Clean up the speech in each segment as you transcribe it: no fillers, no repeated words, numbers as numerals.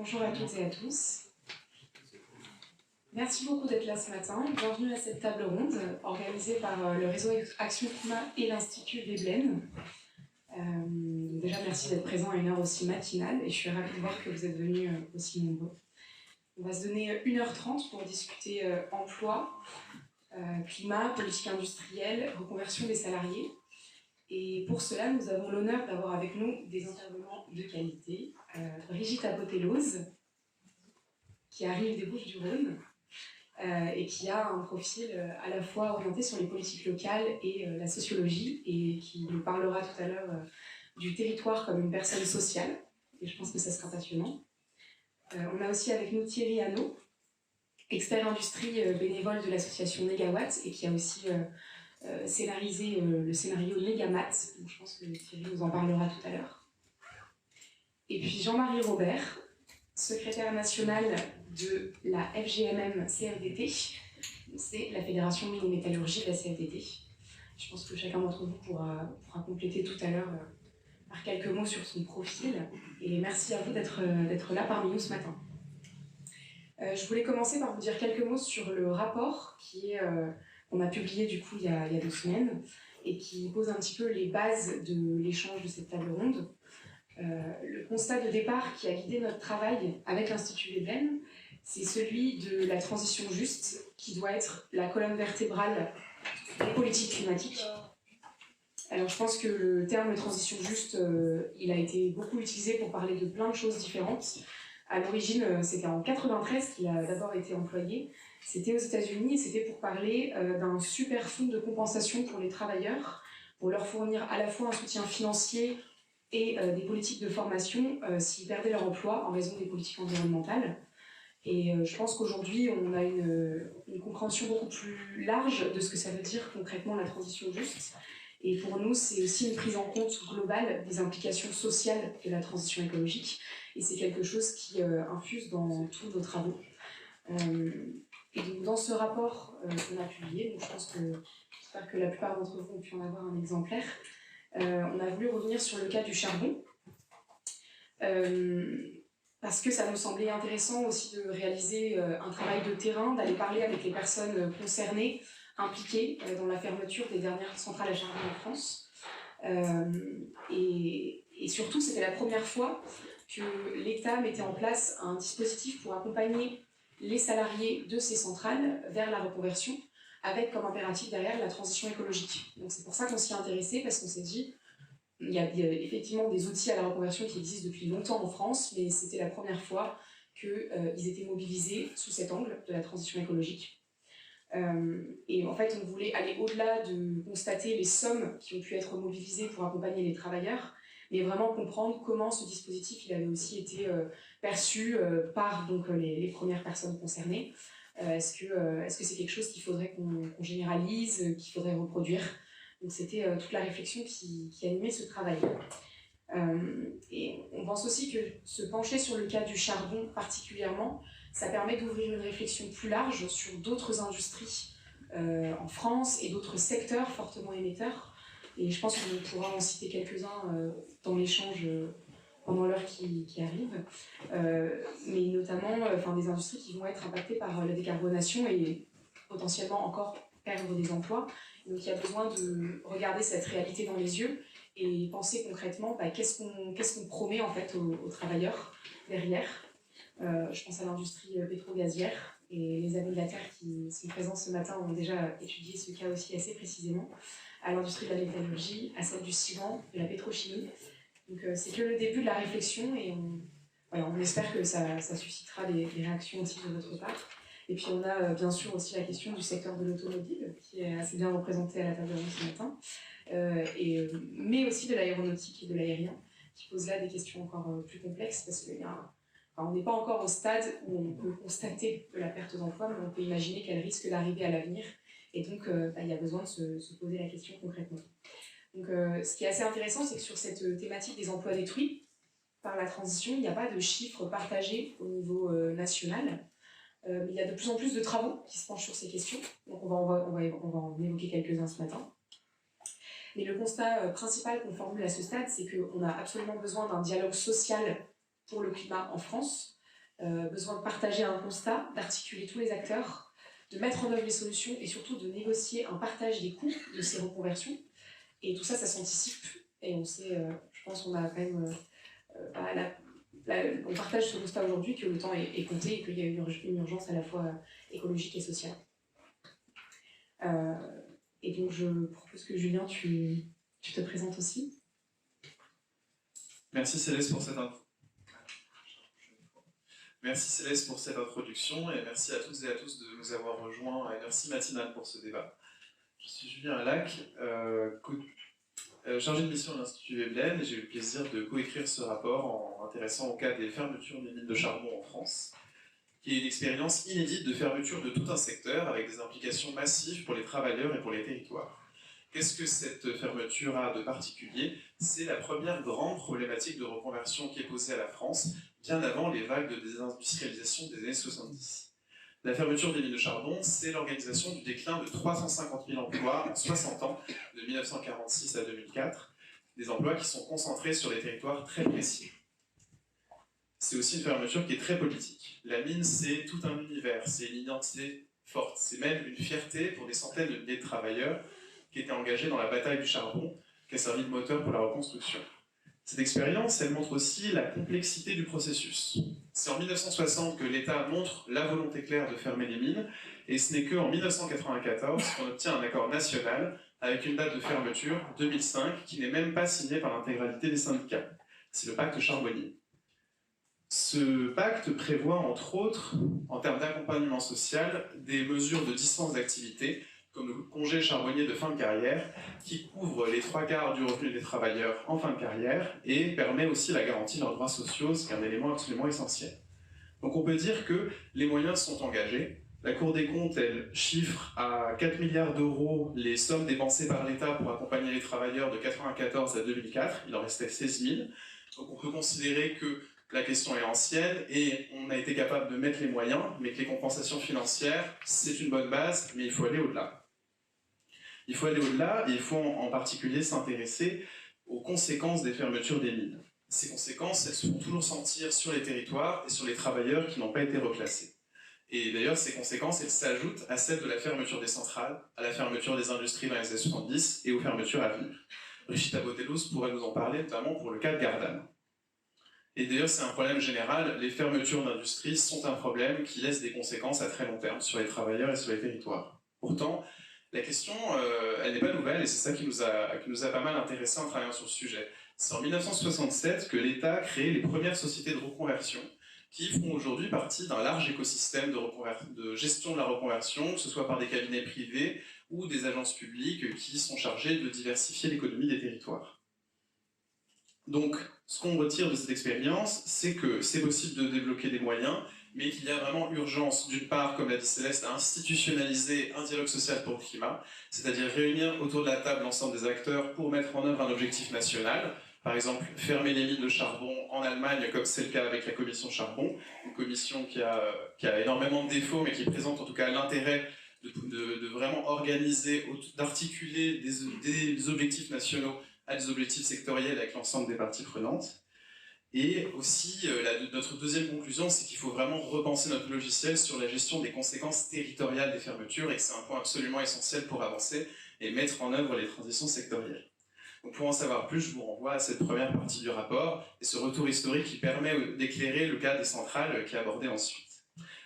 Bonjour à toutes et à tous. Merci beaucoup d'être là ce matin. Bienvenue à cette table ronde organisée par le réseau Action Climat et l'Institut Veblen. Déjà, merci d'être présent à une heure aussi matinale et je suis ravie de voir que vous êtes venus aussi nombreux. On va se donner 1h30 pour discuter emploi, climat, politique industrielle, reconversion des salariés. Et pour cela, nous avons l'honneur d'avoir avec nous des intervenants de qualité. Brigitte Apotelos, qui arrive des Bouches-du-Rhône et qui a un profil à la fois orienté sur les politiques locales et la sociologie, et qui nous parlera tout à l'heure du territoire comme une personne sociale. Et je pense que ça sera passionnant. On a aussi avec nous Thierry Hanot, expert industrie bénévole de l'association Négawatt et qui a aussi scénarisé le scénario Négamat, donc je pense que Thierry nous en parlera tout à l'heure. Et puis Jean-Marie Robert, secrétaire national de la FGMM-CFDT, c'est la Fédération Mines et Métallurgie de la CFDT. Je pense que chacun d'entre vous pourra compléter tout à l'heure par quelques mots sur son profil, et merci à vous d'être là parmi nous ce matin. Je voulais commencer par vous dire quelques mots sur le rapport qu'on a publié du coup il y a 2 semaines et qui pose un petit peu les bases de l'échange de cette table ronde. Le constat de départ qui a guidé notre travail avec l'Institut Veblen, c'est celui de la transition juste qui doit être la colonne vertébrale des politiques climatiques. Alors je pense que le terme transition juste, il a été beaucoup utilisé pour parler de plein de choses différentes. À l'origine, c'était en 93 qu'il a d'abord été employé. C'était aux États-Unis et c'était pour parler d'un super fonds de compensation pour les travailleurs, pour leur fournir à la fois un soutien financier et des politiques de formation s'ils perdaient leur emploi en raison des politiques environnementales. Et je pense qu'aujourd'hui, on a une compréhension beaucoup plus large de ce que ça veut dire concrètement la transition juste. Et pour nous, c'est aussi une prise en compte globale des implications sociales de la transition écologique. Et c'est quelque chose qui infuse dans tous nos travaux. Et donc, dans ce rapport qu'on a publié, donc j'espère que la plupart d'entre vous ont pu en avoir un exemplaire, on a voulu revenir sur le cas du charbon, parce que ça nous semblait intéressant aussi de réaliser un travail de terrain, d'aller parler avec les personnes concernées, impliquées dans la fermeture des dernières centrales à charbon en France. Et surtout, c'était la première fois que l'État mettait en place un dispositif pour accompagner les salariés de ces centrales vers la reconversion, avec comme impératif derrière la transition écologique. Donc c'est pour ça qu'on s'y est intéressé, parce qu'on s'est dit, il y a effectivement des outils à la reconversion qui existent depuis longtemps en France, mais c'était la première fois qu'ils étaient mobilisés sous cet angle de la transition écologique. Et en fait, on voulait aller au-delà de constater les sommes qui ont pu être mobilisées pour accompagner les travailleurs, mais vraiment comprendre comment ce dispositif il avait aussi été perçu par donc, les premières personnes concernées. Est-ce que c'est quelque chose qu'il faudrait qu'on généralise, qu'il faudrait reproduire? Donc c'était toute la réflexion qui animait ce travail. Et on pense aussi que se pencher sur le cas du charbon particulièrement, ça permet d'ouvrir une réflexion plus large sur d'autres industries en France et d'autres secteurs fortement émetteurs. Et je pense qu'on pourra en citer quelques-uns dans l'échange pendant l'heure qui arrive, mais notamment des industries qui vont être impactées par la décarbonation et potentiellement encore perdre des emplois. Donc il y a besoin de regarder cette réalité dans les yeux et penser concrètement qu'est-ce qu'on promet en fait aux travailleurs derrière. Je pense à l'industrie pétro-gazière, et les Amis de la Terre qui sont présents ce matin ont déjà étudié ce cas aussi assez précisément, à l'industrie de la métallurgie, à celle du ciment, de la pétrochimie. Donc c'est que le début de la réflexion, et on espère que ça suscitera des réactions aussi de votre part. Et puis on a bien sûr aussi la question du secteur de l'automobile, qui est assez bien représenté à la table ronde ce matin, mais aussi de l'aéronautique et de l'aérien, qui pose là des questions encore plus complexes, parce qu'on n'est pas encore au stade où on peut constater de la perte d'emploi, mais on peut imaginer qu'elle risque d'arriver à l'avenir, et donc il y a besoin de se poser la question concrètement. Donc ce qui est assez intéressant, c'est que sur cette thématique des emplois détruits par la transition, il n'y a pas de chiffres partagés au niveau national. Il y a de plus en plus de travaux qui se penchent sur ces questions, donc on va en évoquer quelques-uns ce matin. Mais le constat principal qu'on formule à ce stade, c'est qu'on a absolument besoin d'un dialogue social pour le climat en France, besoin de partager un constat, d'articuler tous les acteurs, de mettre en œuvre les solutions et surtout de négocier un partage des coûts de ces reconversions. Et tout ça, ça s'anticipe. Et on sait, je pense qu'on a quand même... on partage ce constat aujourd'hui que le temps est compté et qu'il y a une urgence à la fois écologique et sociale. Et donc, je propose que Julien, tu te présentes aussi. Merci Céleste pour cette introduction et merci à toutes et à tous de nous avoir rejoints et merci Matinale pour ce débat. Je suis Julien Alac, chargé de mission à l'Institut Veblen et j'ai eu le plaisir de coécrire ce rapport en m'intéressant au cas des fermetures des mines de charbon en France, qui est une expérience inédite de fermeture de tout un secteur avec des implications massives pour les travailleurs et pour les territoires. Qu'est-ce que cette fermeture a de particulier? C'est la première grande problématique de reconversion qui est posée à la France, bien avant les vagues de désindustrialisation des années 70. La fermeture des mines de charbon, c'est l'organisation du déclin de 350 000 emplois en 60 ans, de 1946 à 2004, des emplois qui sont concentrés sur des territoires très précis. C'est aussi une fermeture qui est très politique. La mine, c'est tout un univers, c'est une identité forte, c'est même une fierté pour des centaines de milliers de travailleurs qui étaient engagés dans la bataille du charbon, qui a servi de moteur pour la reconstruction. Cette expérience, elle montre aussi la complexité du processus. C'est en 1960 que l'État montre la volonté claire de fermer les mines, et ce n'est qu'en 1994 qu'on obtient un accord national avec une date de fermeture, 2005, qui n'est même pas signée par l'intégralité des syndicats. C'est le pacte charbonnier. Ce pacte prévoit, entre autres, en termes d'accompagnement social, des mesures de dispense d'activité, comme le congé charbonnier de fin de carrière, qui couvre les 3/4 du revenu des travailleurs en fin de carrière et permet aussi la garantie de leurs droits sociaux, ce qui est un élément absolument essentiel. Donc on peut dire que les moyens sont engagés. La Cour des comptes, elle chiffre à 4 milliards d'euros les sommes dépensées par l'État pour accompagner les travailleurs de 1994 à 2004. Il en restait 16 000. Donc on peut considérer que la question est ancienne et on a été capable de mettre les moyens, mais que les compensations financières, c'est une bonne base, mais il faut aller au-delà. Il faut aller au-delà et il faut en particulier s'intéresser aux conséquences des fermetures des mines. Ces conséquences, elles se font toujours sentir sur les territoires et sur les travailleurs qui n'ont pas été reclassés. Et d'ailleurs, ces conséquences, elles s'ajoutent à celles de la fermeture des centrales, à la fermeture des industries dans les années 70 et aux fermetures à venir. Brigitte Botellos pourrait nous en parler, notamment pour le cas de Gardanne. Et d'ailleurs, c'est un problème général, les fermetures d'industries sont un problème qui laisse des conséquences à très long terme sur les travailleurs et sur les territoires. Pourtant, la question, elle n'est pas nouvelle et c'est ça qui nous a pas mal intéressés en travaillant sur le sujet. C'est en 1967 que l'État a créé les premières sociétés de reconversion qui font aujourd'hui partie d'un large écosystème de gestion de la reconversion, que ce soit par des cabinets privés ou des agences publiques qui sont chargées de diversifier l'économie des territoires. Donc, ce qu'on retire de cette expérience, c'est que c'est possible de débloquer des moyens, mais qu'il y a vraiment urgence, d'une part, comme l'a dit Céleste, à institutionnaliser un dialogue social pour le climat, c'est-à-dire réunir autour de la table l'ensemble des acteurs pour mettre en œuvre un objectif national. Par exemple, fermer les mines de charbon en Allemagne, comme c'est le cas avec la commission charbon, une commission qui a énormément de défauts, mais qui présente en tout cas l'intérêt de vraiment organiser, d'articuler des objectifs nationaux à des objectifs sectoriels avec l'ensemble des parties prenantes. Et aussi, notre deuxième conclusion, c'est qu'il faut vraiment repenser notre logiciel sur la gestion des conséquences territoriales des fermetures et que c'est un point absolument essentiel pour avancer et mettre en œuvre les transitions sectorielles. Donc pour en savoir plus, je vous renvoie à cette première partie du rapport et ce retour historique qui permet d'éclairer le cas des centrales qui est abordé ensuite.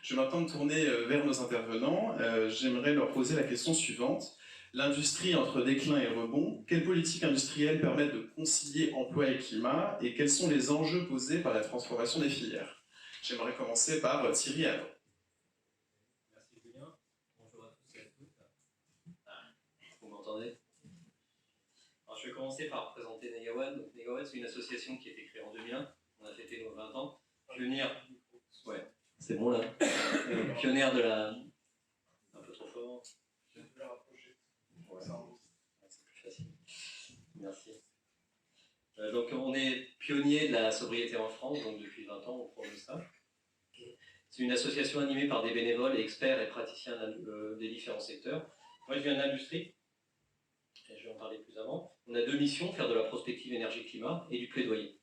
Je vais maintenant me tourner vers nos intervenants. J'aimerais leur poser la question suivante. L'industrie entre déclin et rebond, quelles politiques industrielles permettent de concilier emploi et climat et quels sont les enjeux posés par la transformation des filières? J'aimerais commencer par Thierry Adam. Merci Julien. Bonjour à tous et à toutes. Vous m'entendez? Alors, je vais commencer par présenter Negawan. Donc, Negawan, c'est une association qui a été créée en 2001. On a fêté nos 20 ans. Pionnière. Ouais, c'est bon là. Pionnière de la. Un peu trop fort. Je vais te la rapprocher. Ouais, c'est plus facile. Merci. Donc, on est pionnier de la sobriété en France, donc depuis 20 ans, on promeut ça. C'est une association animée par des bénévoles et experts et praticiens des différents secteurs. Moi, je viens de l'industrie, et je vais en parler plus avant. On a deux missions, faire de la prospective énergie-climat et du plaidoyer.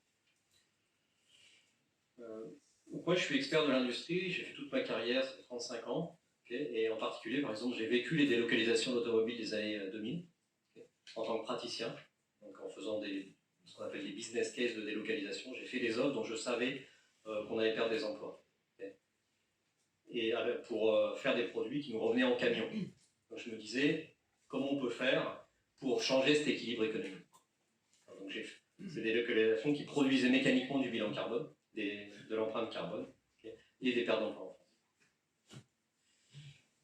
Donc moi, je suis expert de l'industrie, j'ai fait toute ma carrière, ça fait 35 ans, et en particulier, par exemple, j'ai vécu les délocalisations d'automobiles des années 2000, en tant que praticien, donc en faisant ce qu'on appelle des business cases de délocalisation. J'ai fait des offres dont je savais qu'on allait perdre des emplois, et pour faire des produits qui nous revenaient en camion. Donc je me disais, comment on peut faire pour changer cet équilibre économique. Donc c'est des délocalisations qui produisaient mécaniquement du bilan carbone, de l'empreinte carbone, et des pertes d'emplois en France.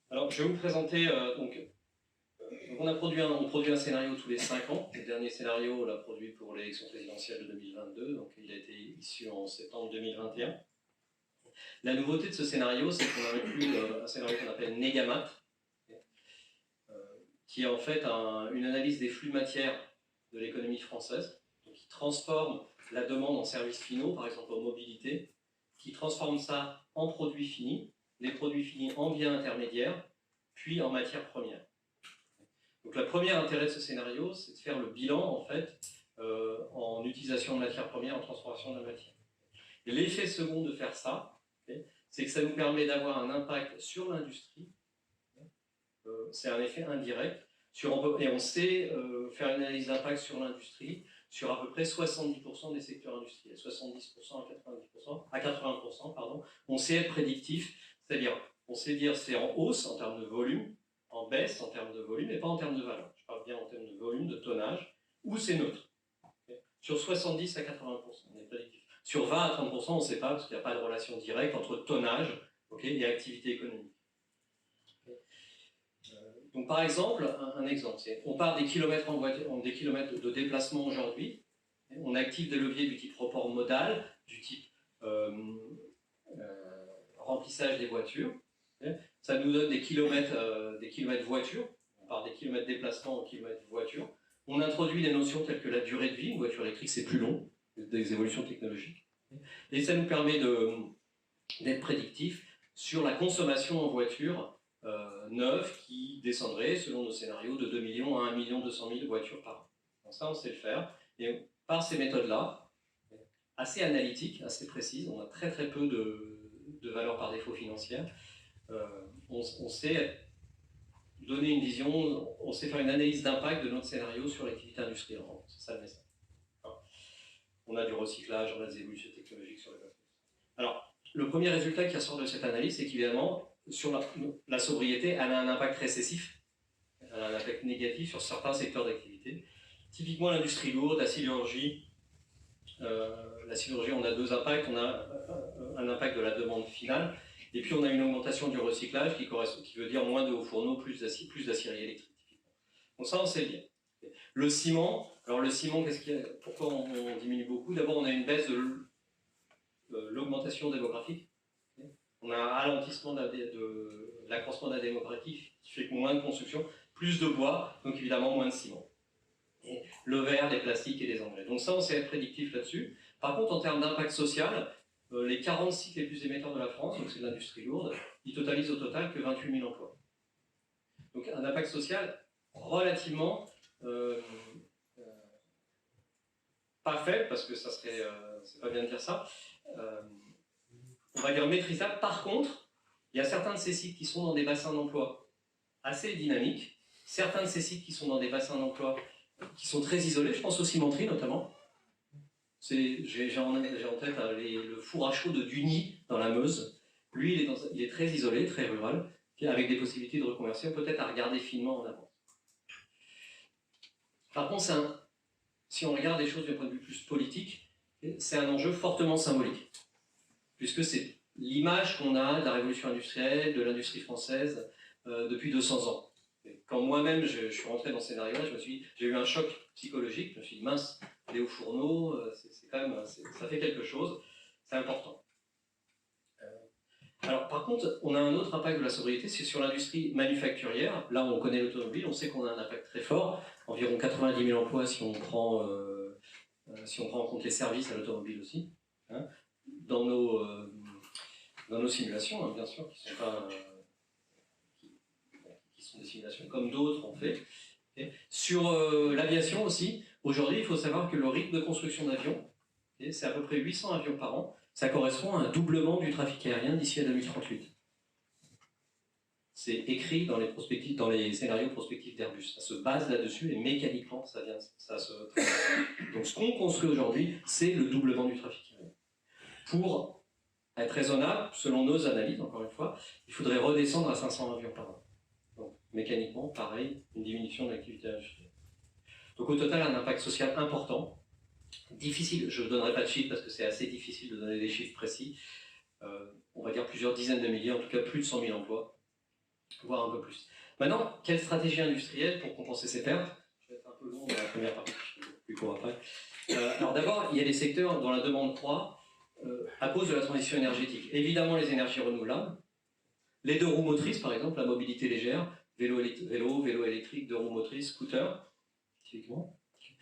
Alors je vais vous présenter, donc on produit un scénario tous les 5 ans. Le dernier scénario, on l'a produit pour l'élection présidentielle de 2022, donc il a été issu en septembre 2021. La nouveauté de ce scénario, c'est qu'on a inclus un scénario qu'on appelle Negamat, qui est en fait une analyse des flux matières de l'économie française, donc qui transforme la demande en services finaux, par exemple en mobilité, qui transforme ça en produits finis, les produits finis en biens intermédiaires, puis en matières premières. Donc le premier intérêt de ce scénario, c'est de faire le bilan en fait en utilisation de matières premières, en transformation de la matière. Et l'effet second de faire ça, c'est que ça nous permet d'avoir un impact sur l'industrie. C'est un effet indirect, et on sait faire une analyse d'impact sur l'industrie sur à peu près 70% des secteurs industriels, 70% à 80%, pardon. On sait être prédictif, c'est-à-dire on sait dire c'est en hausse en termes de volume, en baisse en termes de volume, et pas en termes de valeur. Je parle bien en termes de volume, de tonnage, ou c'est neutre. Sur 70 à 80%, on est prédictif. Sur 20 à 30%, on ne sait pas, parce qu'il n'y a pas de relation directe entre tonnage et activité économique. Donc par exemple, un exemple, c'est on part des kilomètres en voiture, des kilomètres de déplacement aujourd'hui, on active des leviers du type report modal, du type remplissage des voitures, ça nous donne des kilomètres voiture, on part des kilomètres déplacement aux kilomètres voiture, on introduit des notions telles que la durée de vie, une voiture électrique c'est plus long, des évolutions technologiques, et ça nous permet d'être prédictif sur la consommation en voiture neuve qui descendrait, selon nos scénarios, de 2 millions à 1 200 000 voitures par an. Donc ça, on sait le faire. Et par ces méthodes-là, assez analytiques, assez précises, on a très très peu de valeur par défaut financière, on sait donner une vision, on sait faire une analyse d'impact de notre scénario sur l'activité industrielle. C'est ça le message. On a du recyclage, on a des évolutions technologiques sur les bateaux. Alors, le premier résultat qui ressort de cette analyse, c'est qu'évidemment, sur la sobriété, elle a un impact récessif, elle a un impact négatif sur certains secteurs d'activité. Typiquement l'industrie lourde, la sidérurgie. La sidérurgie, on a deux impacts. On a un impact de la demande finale, et puis on a une augmentation du recyclage qui veut dire moins de hauts fourneaux, plus d'acierie électrique. Donc ça, on sait bien. Le ciment, alors le ciment, pourquoi on diminue beaucoup? D'abord, on a une baisse de l'augmentation démographique. On a un ralentissement de l'accroissement de la démographie qui fait que moins de construction, plus de bois, donc évidemment moins de ciment. Et le verre, les plastiques et les engrais. Donc ça, on sait être prédictif là-dessus. Par contre, en termes d'impact social, les 40 sites les plus émetteurs de la France, donc c'est de l'industrie lourde, ils totalisent au total que 28 000 emplois. Donc un impact social relativement pas faible, parce que ça serait, c'est pas bien de dire ça, on va dire maîtrisable. Par contre, il y a certains de ces sites qui sont dans des bassins d'emploi assez dynamiques, certains de ces sites qui sont dans des bassins d'emploi qui sont très isolés, je pense aux cimenteries notamment. J'ai en tête le four à chaud de Duny dans la Meuse. Lui, il est très isolé, très rural, avec des possibilités de reconversion, peut-être à regarder finement en avant. Par contre, si on regarde les choses d'un point de vue plus politique, c'est un enjeu fortement symbolique, puisque c'est l'image qu'on a de la révolution industrielle, de l'industrie française depuis 200 ans. Quand moi-même je suis rentré dans ce scénario-là, j'ai eu un choc psychologique, je me suis dit mince, les hauts fourneaux, c'est quand même, ça fait quelque chose, c'est important. Alors par contre, on a un autre impact de la sobriété, c'est sur l'industrie manufacturière. Là, on connaît l'automobile, on sait qu'on a un impact très fort, environ 90 000 emplois si on prend en compte les services à l'automobile aussi, hein, dans nos simulations, hein, bien sûr, qui sont des simulations comme d'autres ont fait. Okay. Sur l'aviation aussi, aujourd'hui, il faut savoir que le rythme de construction d'avions, c'est à peu près 800 avions par an, ça correspond à un doublement du trafic aérien d'ici à 2038. C'est écrit dans les scénarios prospectifs d'Airbus. Ça se base là-dessus et mécaniquement, ça se traduit. Donc ce qu'on construit aujourd'hui, c'est le doublement du trafic aérien. Pour être raisonnable, selon nos analyses, encore une fois, il faudrait redescendre à 500 avions par an. Donc mécaniquement, pareil, une diminution de l'activité industrielle. Donc au total, un impact social important. Difficile, je ne donnerai pas de chiffres parce que c'est assez difficile de donner des chiffres précis. On va dire plusieurs dizaines de milliers, en tout cas plus de 100 000 emplois, voire un peu plus. Maintenant, quelle stratégie industrielle pour compenser ces pertes? Je vais être un peu long dans la première partie, je vais plus court après. Alors d'abord, il y a des secteurs dont la demande croît à cause de la transition énergétique. Évidemment, les énergies renouvelables, les deux roues motrices, par exemple, la mobilité légère, vélo électrique, deux roues motrices, scooter, typiquement.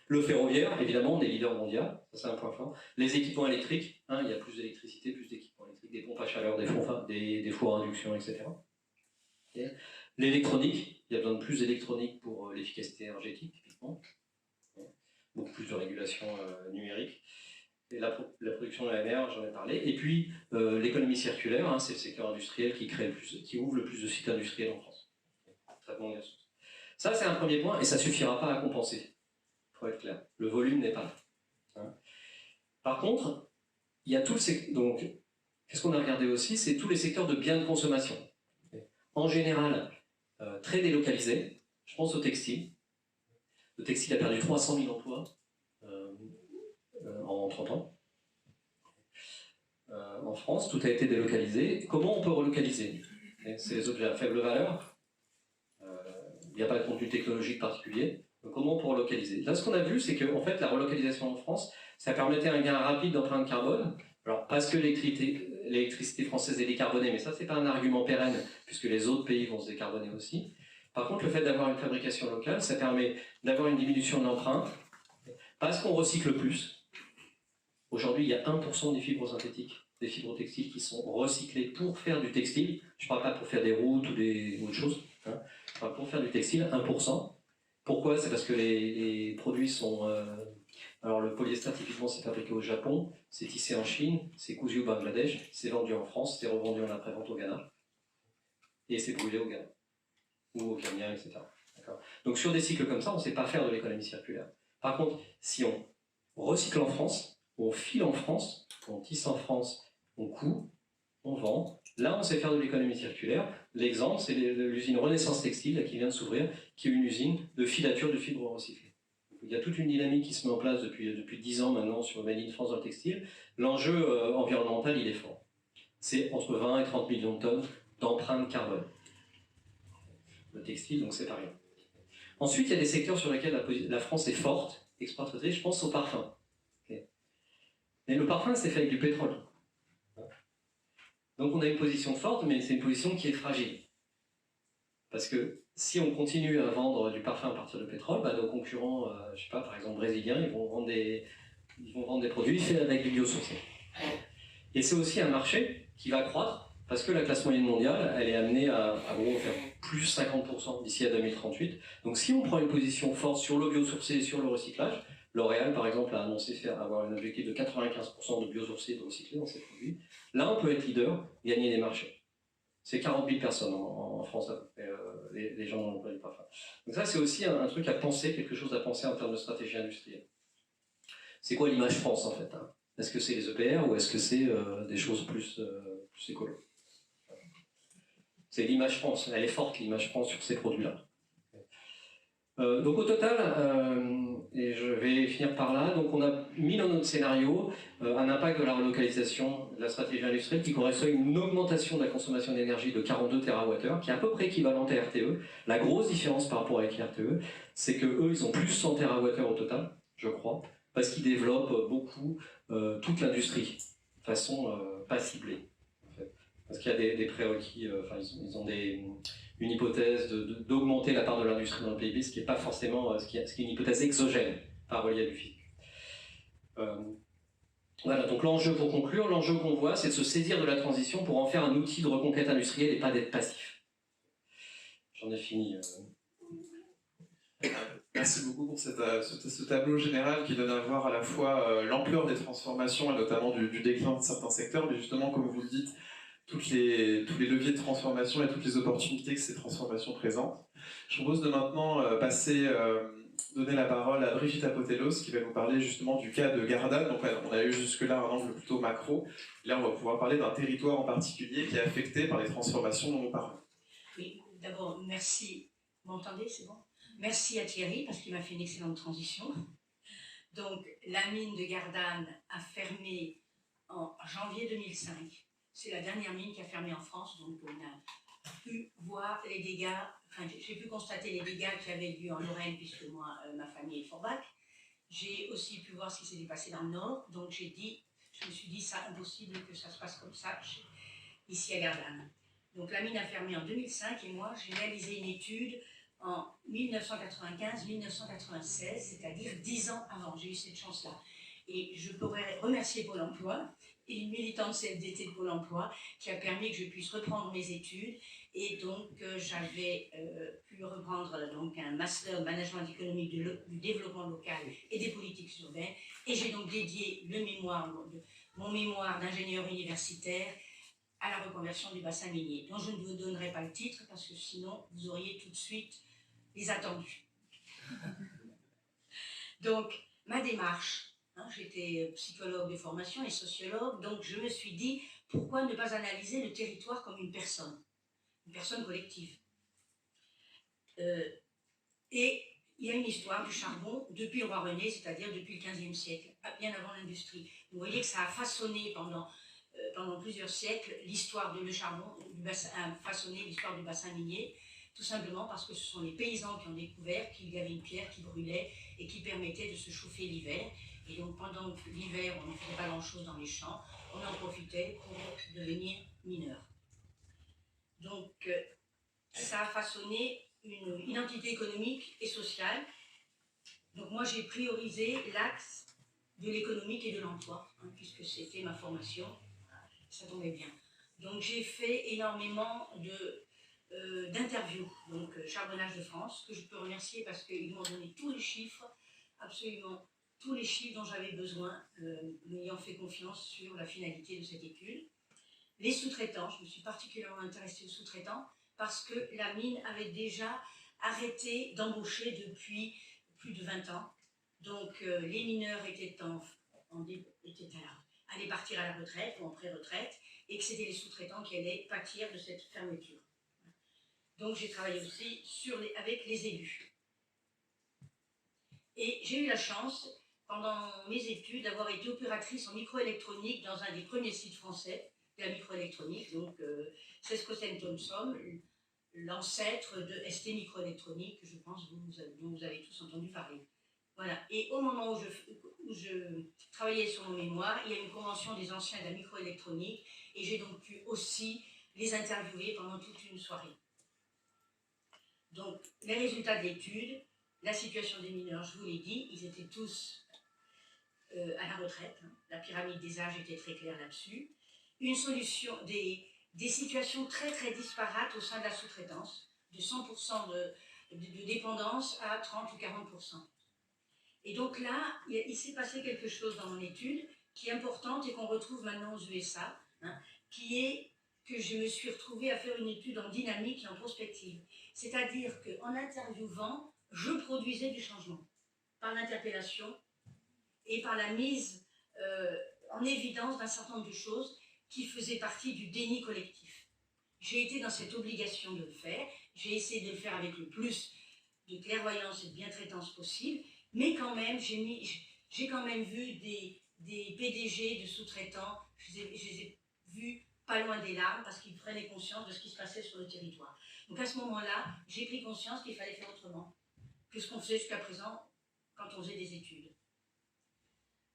Le ferroviaire, évidemment, on est leader mondial, ça c'est un point fort. Les équipements électriques, il y a plus d'électricité, plus d'équipements électriques, des pompes à chaleur, des fours à induction, etc. Okay. L'électronique, il y a besoin de plus d'électronique pour l'efficacité énergétique, typiquement. Beaucoup plus de régulation numérique. Et la production de l'AMR, j'en ai parlé. Et puis l'économie circulaire, c'est le secteur industriel qui ouvre le plus de sites industriels en France. Traitement de gaz. Ça, c'est un premier point, et ça ne suffira pas à compenser. Pour être clair, le volume n'est pas là. Par contre, il y a tout le secteur. Donc, qu'est-ce qu'on a regardé aussi? C'est tous les secteurs de biens de consommation. En général, très délocalisés. Je pense au textile. Le textile a perdu 300 000 emplois en 30 ans. En France, tout a été délocalisé. Comment on peut relocaliser? C'est les objets à faible valeur. Il n'y a pas de contenu technologique particulier. Donc, comment on peut relocaliser? Là, ce qu'on a vu, c'est que en fait, la relocalisation en France, ça permettait un gain rapide d'empreinte carbone. Alors, parce que l'électricité française est décarbonée, mais ça, c'est pas un argument pérenne, puisque les autres pays vont se décarboner aussi. Par contre, le fait d'avoir une fabrication locale, ça permet d'avoir une diminution de l'empreinte, parce qu'on recycle plus. Aujourd'hui, il y a 1% des fibres synthétiques, des fibres textiles qui sont recyclées pour faire du textile. Je ne parle pas pour faire des routes ou autre chose. Je parle pour faire du textile, 1%. Pourquoi? C'est parce que les produits sont... alors le polyester, typiquement, c'est fabriqué au Japon, c'est tissé en Chine, c'est cousu au Bangladesh, c'est vendu en France, c'est revendu en après-vente au Ghana, et c'est brûlé au Ghana, ou au Kenya, etc. Donc sur des cycles comme ça, on ne sait pas faire de l'économie circulaire. Par contre, si on recycle en France, on file en France, on tisse en France, on coud, on vend, là on sait faire de l'économie circulaire. L'exemple, c'est l'usine Renaissance Textile qui vient de s'ouvrir, qui est une usine de filature de fibres recyclées. Il y a toute une dynamique qui se met en place depuis 10 ans maintenant sur Made in France dans le textile. L'enjeu environnemental, il est fort. C'est entre 20 et 30 millions de tonnes d'empreinte carbone. Le textile, donc c'est pas rien. Ensuite, il y a des secteurs sur lesquels la France est forte, exportatrice, je pense au parfum. Okay. Mais le parfum, c'est fait avec du pétrole. Donc on a une position forte, mais c'est une position qui est fragile. Parce que si on continue à vendre du parfum à partir de pétrole, nos concurrents, je sais pas, par exemple brésiliens, ils vont vendre des produits faits avec du biosourcé. Et c'est aussi un marché qui va croître, parce que la classe moyenne mondiale, elle est amenée à gros faire plus 50% d'ici à 2038. Donc si on prend une position forte sur le biosourcé et sur le recyclage, L'Oréal, par exemple, a annoncé avoir un objectif de 95% de biosourcés et de recyclés dans ses produits. Là, on peut être leader, gagner des marchés. C'est 40 000 personnes en France, à peu près, les gens dans l'emploi du parfum. Donc ça, c'est aussi un truc à penser, quelque chose à penser en termes de stratégie industrielle. C'est quoi l'image France, en fait, hein? Est-ce que c'est les EPR ou est-ce que c'est des choses plus écolo? C'est l'image France, elle est forte, l'image France, sur ces produits-là. Donc au total, et je vais finir par là, donc on a mis dans notre scénario un impact de la relocalisation de la stratégie industrielle qui correspond à une augmentation de la consommation d'énergie de 42 TWh, qui est à peu près équivalente à RTE. La grosse différence par rapport avec RTE, c'est qu'eux, ils ont plus 100 TWh au total, je crois, parce qu'ils développent beaucoup toute l'industrie, de façon pas ciblée. En fait. Parce qu'il y a des prérequis, ils ont une hypothèse d'augmenter la part de l'industrie dans le PIB, ce qui n'est pas forcément ce qui est une hypothèse exogène, pas reliée à du physique. Voilà, donc l'enjeu pour conclure, l'enjeu qu'on voit, c'est de se saisir de la transition pour en faire un outil de reconquête industrielle et pas d'être passif. J'en ai fini. Merci beaucoup pour ce tableau général qui donne à voir à la fois l'ampleur des transformations et notamment du déclin de certains secteurs, mais justement, comme vous le dites, tous les leviers de transformation et toutes les opportunités que ces transformations présentent. Je propose de maintenant donner la parole à Brigitte Apotelos qui va nous parler justement du cas de Gardanne. Donc on a eu jusque-là un angle plutôt macro. Là, on va pouvoir parler d'un territoire en particulier qui est affecté par les transformations dont nous parlons. Oui, d'abord, merci. Vous m'entendez, c'est bon? Merci à Thierry parce qu'il m'a fait une excellente transition. Donc, la mine de Gardanne a fermé en janvier 2005. C'est la dernière mine qui a fermé en France, donc on a pu voir les dégâts, enfin j'ai pu constater les dégâts qui avaient lieu en Lorraine, puisque moi, ma famille est Forbach. J'ai aussi pu voir ce qui s'était passé dans le Nord, donc je me suis dit, c'est impossible que ça se passe comme ça ici à Gardanne. Donc la mine a fermé en 2005 et moi j'ai réalisé une étude en 1995-1996, c'est-à-dire 10 ans avant. J'ai eu cette chance-là. Et je pourrais remercier Pôle emploi et une militante CFDT de Pôle emploi qui a permis que je puisse reprendre mes études. Et donc j'avais pu reprendre donc, un master de management économique du développement local et des politiques urbaines. Et j'ai donc dédié mon mémoire d'ingénieur universitaire à la reconversion du bassin minier, dont je ne vous donnerai pas le titre parce que sinon vous auriez tout de suite les attendus. Donc, ma démarche, j'étais psychologue de formation et sociologue, donc je me suis dit, pourquoi ne pas analyser le territoire comme une personne collective. Et il y a une histoire du charbon depuis le roi René, c'est-à-dire depuis le XVe siècle, bien avant l'industrie. Vous voyez que ça a façonné pendant plusieurs siècles l'histoire du charbon, a façonné l'histoire du bassin minier, tout simplement parce que ce sont les paysans qui ont découvert qu'il y avait une pierre qui brûlait et qui permettait de se chauffer l'hiver. Et donc pendant l'hiver, on ne faisait pas grand-chose dans les champs, on en profitait pour devenir mineur. Donc ça a façonné une identité économique et sociale. Donc moi j'ai priorisé l'axe de l'économique et de l'emploi, puisque c'était ma formation. Ça tombait bien. Donc j'ai fait énormément d'interviews, donc Charbonnage de France, que je peux remercier parce qu'ils m'ont donné tous les chiffres, absolument tous les chiffres dont j'avais besoin, m'ayant fait confiance sur la finalité de cette étude. Les sous-traitants, je me suis particulièrement intéressée aux sous-traitants parce que la mine avait déjà arrêté d'embaucher depuis plus de 20 ans. Donc les mineurs allaient partir à la retraite ou en pré-retraite, et que c'était les sous-traitants qui allaient pâtir de cette fermeture. Donc j'ai travaillé aussi avec les élus. Et j'ai eu la chance, pendant mes études, d'avoir été opératrice en microélectronique dans un des premiers sites français de la microélectronique, donc Sesco Thomson, l'ancêtre de ST Microélectronique, que je pense dont vous avez tous entendu parler. Voilà. Et au moment où je travaillais sur mon mémoire, il y a une convention des anciens de la microélectronique et j'ai donc pu aussi les interviewer pendant toute une soirée. Donc, les résultats de l'étude, la situation des mineurs, je vous l'ai dit, ils étaient tous à la retraite. La pyramide des âges était très claire là-dessus. Une solution, des situations très très disparates au sein de la sous-traitance, de 100% de dépendance à 30 ou 40%. Et donc là, il s'est passé quelque chose dans mon étude qui est importante et qu'on retrouve maintenant aux USA, qui est que je me suis retrouvée à faire une étude en dynamique et en prospective. C'est-à-dire qu'en interviewant, je produisais du changement par l'interpellation et par la mise en évidence d'un certain nombre de choses qui faisaient partie du déni collectif. J'ai été dans cette obligation de le faire, j'ai essayé de le faire avec le plus de clairvoyance et de bientraitance possible, mais quand même, j'ai quand même vu des PDG de sous-traitants, je les ai vus pas loin des larmes parce qu'ils prenaient conscience de ce qui se passait sur le territoire. Donc à ce moment-là, j'ai pris conscience qu'il fallait faire autrement que ce qu'on faisait jusqu'à présent quand on faisait des études.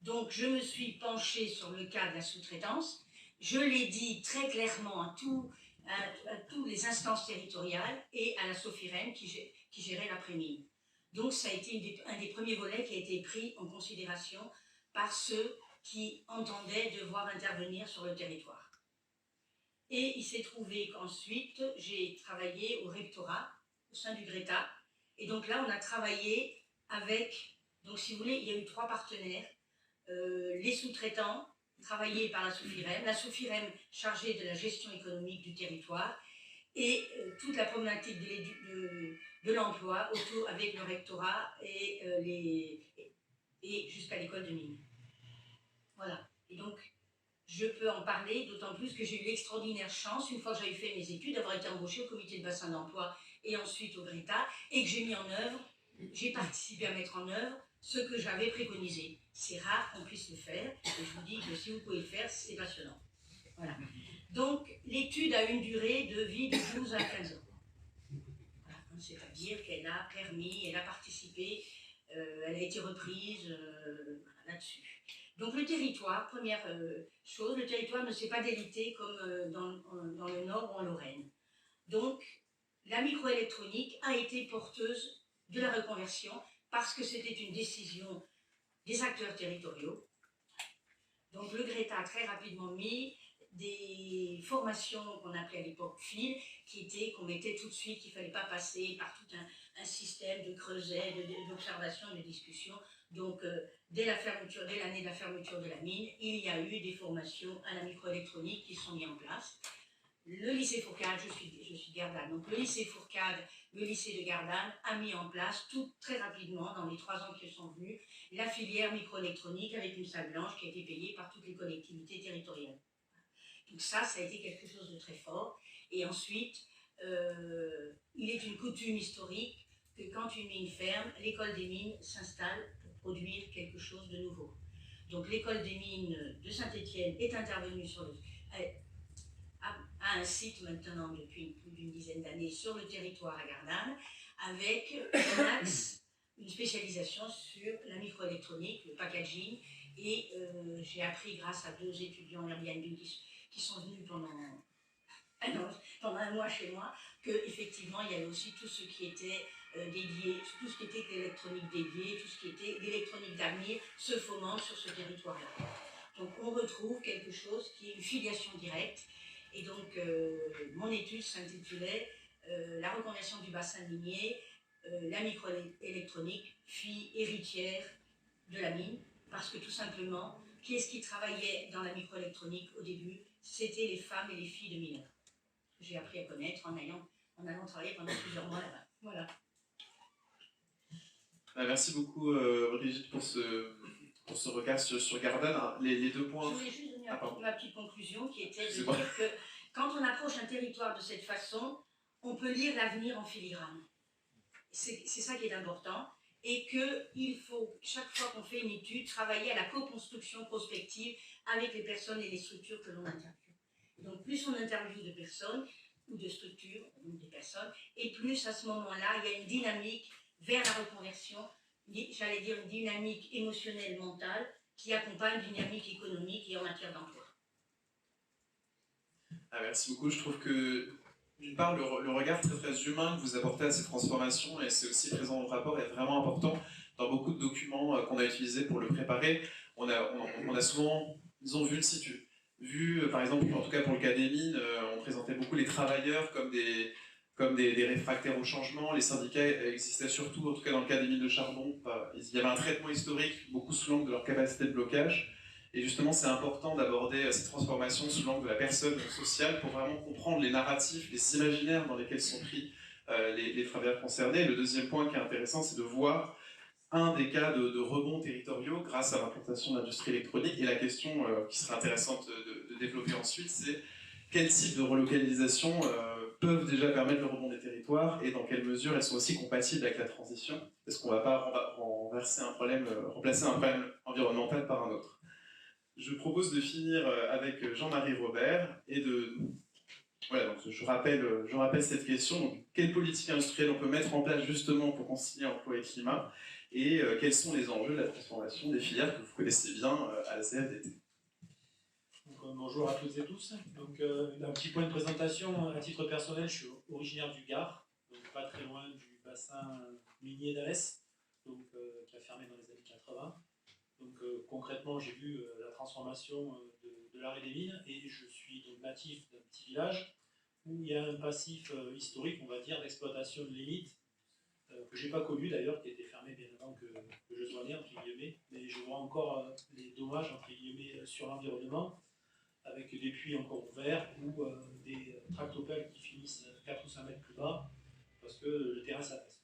Donc je me suis penchée sur le cas de la sous-traitance, je l'ai dit très clairement à toutes les instances territoriales et à la Sofiren qui gérait l'après-mine. Donc ça a été un des premiers volets qui a été pris en considération par ceux qui entendaient devoir intervenir sur le territoire. Et il s'est trouvé qu'ensuite, j'ai travaillé au rectorat, au sein du Greta, Et donc là, on a travaillé avec, donc si vous voulez, il y a eu 3 partenaires, les sous-traitants, travaillés par la SOFIREM chargée de la gestion économique du territoire, et toute la problématique de l'emploi autour avec le rectorat et jusqu'à l'école de mine. Voilà. Et donc, je peux en parler, d'autant plus que j'ai eu l'extraordinaire chance, une fois que j'avais fait mes études, d'avoir été embauchée au comité de bassin d'emploi et ensuite au GRETA, et que j'ai participé à mettre en œuvre ce que j'avais préconisé. C'est rare qu'on puisse le faire, et je vous dis que si vous pouvez le faire, c'est passionnant. Voilà. Donc, l'étude a une durée de vie de 12 à 15 ans. Voilà. C'est-à-dire qu'elle a permis, elle a participé, elle a été reprise là-dessus. Donc le territoire, première chose, le territoire ne s'est pas délité comme dans le Nord ou en Lorraine. Donc la microélectronique a été porteuse de la reconversion parce que c'était une décision des acteurs territoriaux. Donc le GRETA a très rapidement mis des formations qu'on appelait à l'époque FIL, qu'on mettait tout de suite, qu'il ne fallait pas passer par tout un système de creuset, d'observation, de discussion. Donc, dès l'année de la fermeture de la mine, il y a eu des formations à la microélectronique qui sont mises en place. Le lycée Fourcade, je suis Gardanne, donc le lycée Fourcade, le lycée de Gardanne a mis en place très rapidement, dans les 3 ans qui sont venus, la filière microélectronique avec une salle blanche qui a été payée par toutes les collectivités territoriales. Donc ça a été quelque chose de très fort. Et ensuite, il est une coutume historique que quand une mine ferme, l'école des mines s'installe pour produire quelque chose de nouveau. Donc l'école des mines de Saint-Étienne est intervenue à un site maintenant depuis plus d'une dizaine d'années sur le territoire à Gardanne, avec un axe, une spécialisation sur la microélectronique, le packaging, et j'ai appris grâce à 2 étudiants Airbnb qui sont venus pendant un mois chez moi, qu'effectivement il y avait aussi tout ce qui était dédié, tout ce qui était l'électronique dédiée, tout ce qui était l'électronique d'avenir se fomente sur ce territoire-là. Donc on retrouve quelque chose qui est une filiation directe. Et donc mon étude s'intitulait La reconversion du bassin minier, la microélectronique, fille héritière de la mine, parce que tout simplement, qui est-ce qui travaillait dans la microélectronique au début? C'était les femmes et les filles de mineurs. J'ai appris à connaître en allant travailler pendant plusieurs mois là-bas. Voilà. Merci beaucoup Brigitte pour ce regard sur Gardanne. Les 2 points... Je voulais juste donner ma petite conclusion qui était de dire que quand on approche un territoire de cette façon, on peut lire l'avenir en filigrane. C'est ça qui est important. Et qu'il faut, chaque fois qu'on fait une étude, travailler à la co-construction prospective avec les personnes et les structures que l'on interviewe. Donc plus on interviewe de personnes ou de structures, ou des personnes, et plus à ce moment-là, il y a une dynamique vers la reconversion, j'allais dire une dynamique émotionnelle, mentale, qui accompagne une dynamique économique et en matière d'emploi. Merci beaucoup. Je trouve que, d'une part, le regard très très humain que vous apportez à ces transformations, et c'est aussi présent dans le rapport, est vraiment important. Dans beaucoup de documents qu'on a utilisés pour le préparer, on a souvent, disons, vu le situ. Par exemple, en tout cas pour le cas des mines, on présentait beaucoup les travailleurs comme des réfractaires au changement. Les syndicats existaient surtout, en tout cas dans le cas des mines de charbon. Il y avait un traitement historique, beaucoup sous l'angle de leur capacité de blocage. Et justement, c'est important d'aborder ces transformations sous l'angle de la personne sociale pour vraiment comprendre les narratifs, les imaginaires dans lesquels sont pris les travailleurs concernés. Et le deuxième point qui est intéressant, c'est de voir un des cas de rebonds territoriaux grâce à l'implantation de l'industrie électronique. Et la question qui serait intéressante de développer ensuite, c'est quel type de relocalisation peuvent déjà permettre le rebond des territoires et dans quelle mesure elles sont aussi compatibles avec la transition. Est-ce qu'on ne va pas remplacer un problème environnemental par un autre? Je propose de finir avec Jean-Marie Robert et voilà, donc je rappelle cette question. Donc, quelle politique industrielle on peut mettre en place justement pour concilier emploi et climat et quels sont les enjeux de la transformation des filières que vous connaissez bien à la CFDT? Bonjour à toutes et tous. Donc, un petit point de présentation. À titre personnel, je suis originaire du Gard, donc pas très loin du bassin minier d'Alès, qui a fermé dans les années 80. Donc concrètement, j'ai vu la transformation de l'arrêt des mines et je suis donc natif d'un petit village où il y a un passif historique, on va dire, d'exploitation de limite que je n'ai pas connu d'ailleurs, qui a été fermé bien avant que je sois né, entre guillemets, mais je vois encore les dommages, entre guillemets, sur l'environnement, avec des puits encore ouverts ou des tractopelles qui finissent 4 ou 5 mètres plus bas, parce que le terrain s'apaise.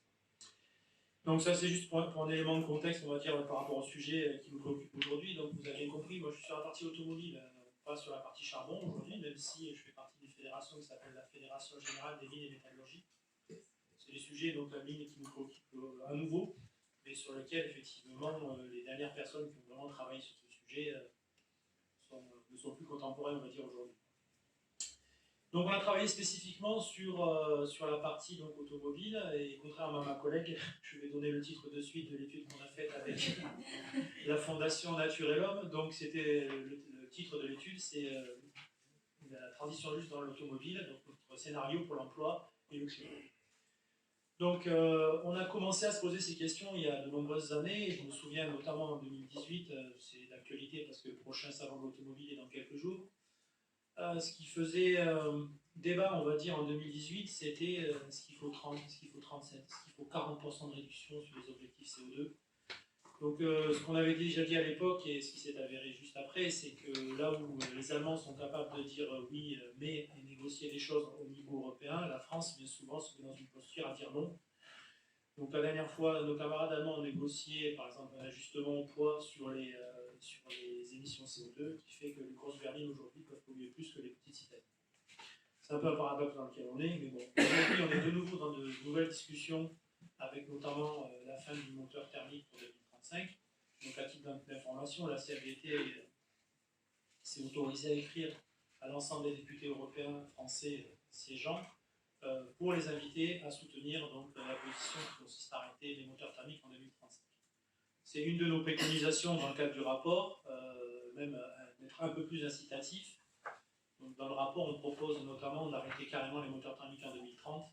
Donc ça c'est juste pour un élément de contexte, on va dire, par rapport au sujet qui nous préoccupe aujourd'hui. Donc vous avez bien compris, moi je suis sur la partie automobile, pas sur la partie charbon aujourd'hui, même si je fais partie d'une fédération qui s'appelle la Fédération Générale des Mines et Métallurgie. C'est des sujets, donc la mine qui nous préoccupe à nouveau, mais sur lesquels effectivement les dernières personnes qui ont vraiment travaillé sur ce sujet ne sont plus contemporaines, on va dire, aujourd'hui. Donc on a travaillé spécifiquement sur la partie donc, automobile, et contrairement à ma collègue, je vais donner le titre de suite de l'étude qu'on a faite avec la Fondation Nature et l'Homme. Donc c'était le titre de l'étude, c'est la transition juste dans l'automobile, donc notre scénario pour l'emploi et le climat. Donc on a commencé à se poser ces questions il y a de nombreuses années, et je me souviens notamment en 2018, c'est d'actualité parce que le prochain salon de l'automobile est dans quelques jours. Ce qui faisait débat, on va dire, en 2018, c'était est-ce qu'il faut 30, est-ce qu'il faut 37, est-ce qu'il faut 40% de réduction sur les objectifs CO2. Donc ce qu'on avait déjà dit à l'époque et ce qui s'est avéré juste après, c'est que là où les Allemands sont capables de dire oui, mais et négocier les choses au niveau européen, la France bien souvent se met dans une posture à dire non. Donc la dernière fois, nos camarades allemands ont négocié par exemple un ajustement au poids sur les émissions CO2 qui fait que les grosses berlines aujourd'hui peuvent polluer plus que les petites citadines. C'est un peu un paradoxe dans lequel on est, mais bon, aujourd'hui on est de nouveau dans de nouvelles discussions avec notamment la fin du moteur thermique pour 2035. Donc à titre d'information, la CFDT s'est autorisée à écrire à l'ensemble des députés européens français siégeants pour les inviter à soutenir donc, la position qui consiste à arrêter les moteurs thermiques en 2035. C'est une de nos préconisations dans le cadre du rapport, même d'être un peu plus incitatif. Donc, dans le rapport, on propose notamment d'arrêter carrément les moteurs thermiques en 2030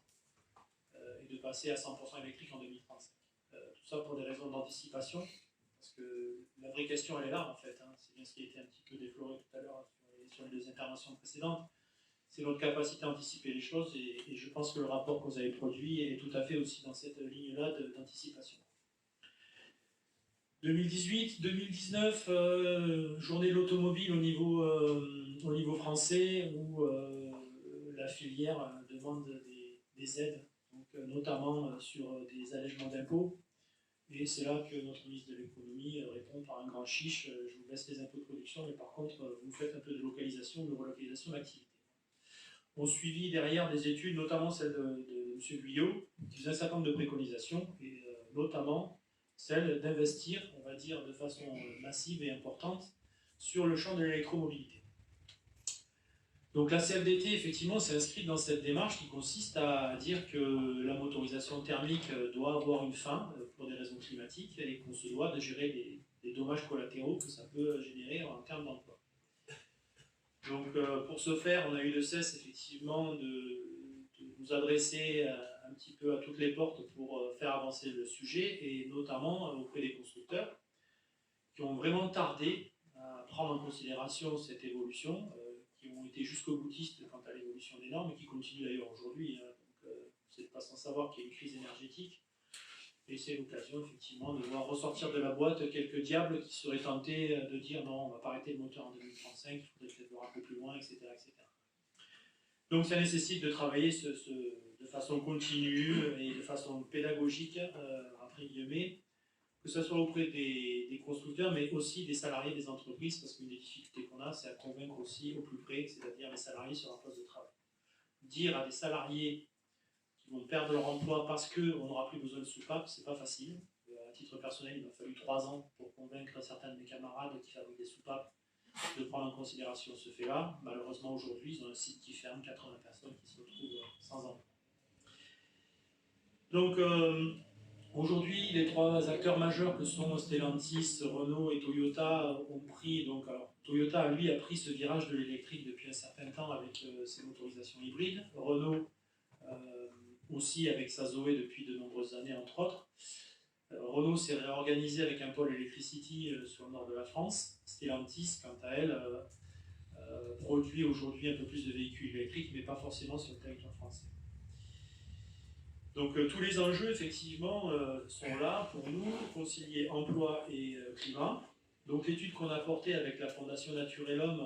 et de passer à 100% électrique en 2035. Tout ça pour des raisons d'anticipation, parce que la vraie question elle est là en fait, hein. C'est bien ce qui a été un petit peu défloré tout à l'heure sur les deux interventions précédentes. C'est notre capacité à anticiper les choses, et je pense que le rapport que vous avez produit est tout à fait aussi dans cette ligne-là d'anticipation. 2018, 2019, journée de l'automobile au niveau français, où la filière demande des aides, donc, notamment sur des allègements d'impôts. Et c'est là que notre ministre de l'économie répond par un grand chiche, je vous laisse les impôts de production, mais par contre, vous faites un peu de localisation, de relocalisation d'activité. On suivit derrière des études, notamment celle de M. Guyot, qui faisait un certain nombre de préconisations, et notamment celle d'investir, on va dire, de façon massive et importante sur le champ de l'électromobilité. Donc la CFDT, effectivement, s'est inscrite dans cette démarche qui consiste à dire que la motorisation thermique doit avoir une fin pour des raisons climatiques, et qu'on se doit de gérer les dommages collatéraux que ça peut générer en termes d'emploi. Donc pour ce faire, on a eu de cesse effectivement de nous adresser un petit peu à toutes les portes pour faire avancer le sujet, et notamment auprès des constructeurs qui ont vraiment tardé à prendre en considération cette évolution, qui ont été jusqu'au boutiste quant à l'évolution des normes et qui continuent d'ailleurs aujourd'hui. Hein. Donc vous n'êtes pas sans savoir qu'il y a une crise énergétique. Et c'est l'occasion, effectivement, de voir ressortir de la boîte quelques diables qui seraient tentés de dire non, on ne va pas arrêter le moteur en 2035, il faudrait peut-être voir un peu plus loin, etc., etc. Donc ça nécessite de travailler de façon continue et de façon pédagogique, entre guillemets, que ce soit auprès des constructeurs, mais aussi des salariés des entreprises, parce qu'une des difficultés qu'on a, c'est à convaincre aussi au plus près, c'est-à-dire les salariés sur leur poste de travail. Dire à des salariés vont perdre leur emploi parce qu'on n'aura plus besoin de soupapes, c'est pas facile. À titre personnel, il m'a fallu 3 ans pour convaincre certains de mes camarades qui fabriquent des soupapes de prendre en considération ce fait-là. Malheureusement, aujourd'hui, ils ont un site qui ferme, 80 personnes qui se retrouvent sans emploi. Donc, aujourd'hui, les 3 acteurs majeurs que sont Stellantis, Renault et Toyota ont pris, donc, alors, Toyota, lui, a pris ce virage de l'électrique depuis un certain temps avec ses motorisations hybrides. Renault, aussi avec sa Zoé depuis de nombreuses années, entre autres. Renault s'est réorganisé avec un pôle Electricity sur le nord de la France. Stellantis, quant à elle, produit aujourd'hui un peu plus de véhicules électriques, mais pas forcément sur le territoire français. Donc tous les enjeux, effectivement, sont là pour nous, concilier emploi et climat. Donc l'étude qu'on a portée avec la Fondation Nature et l'Homme,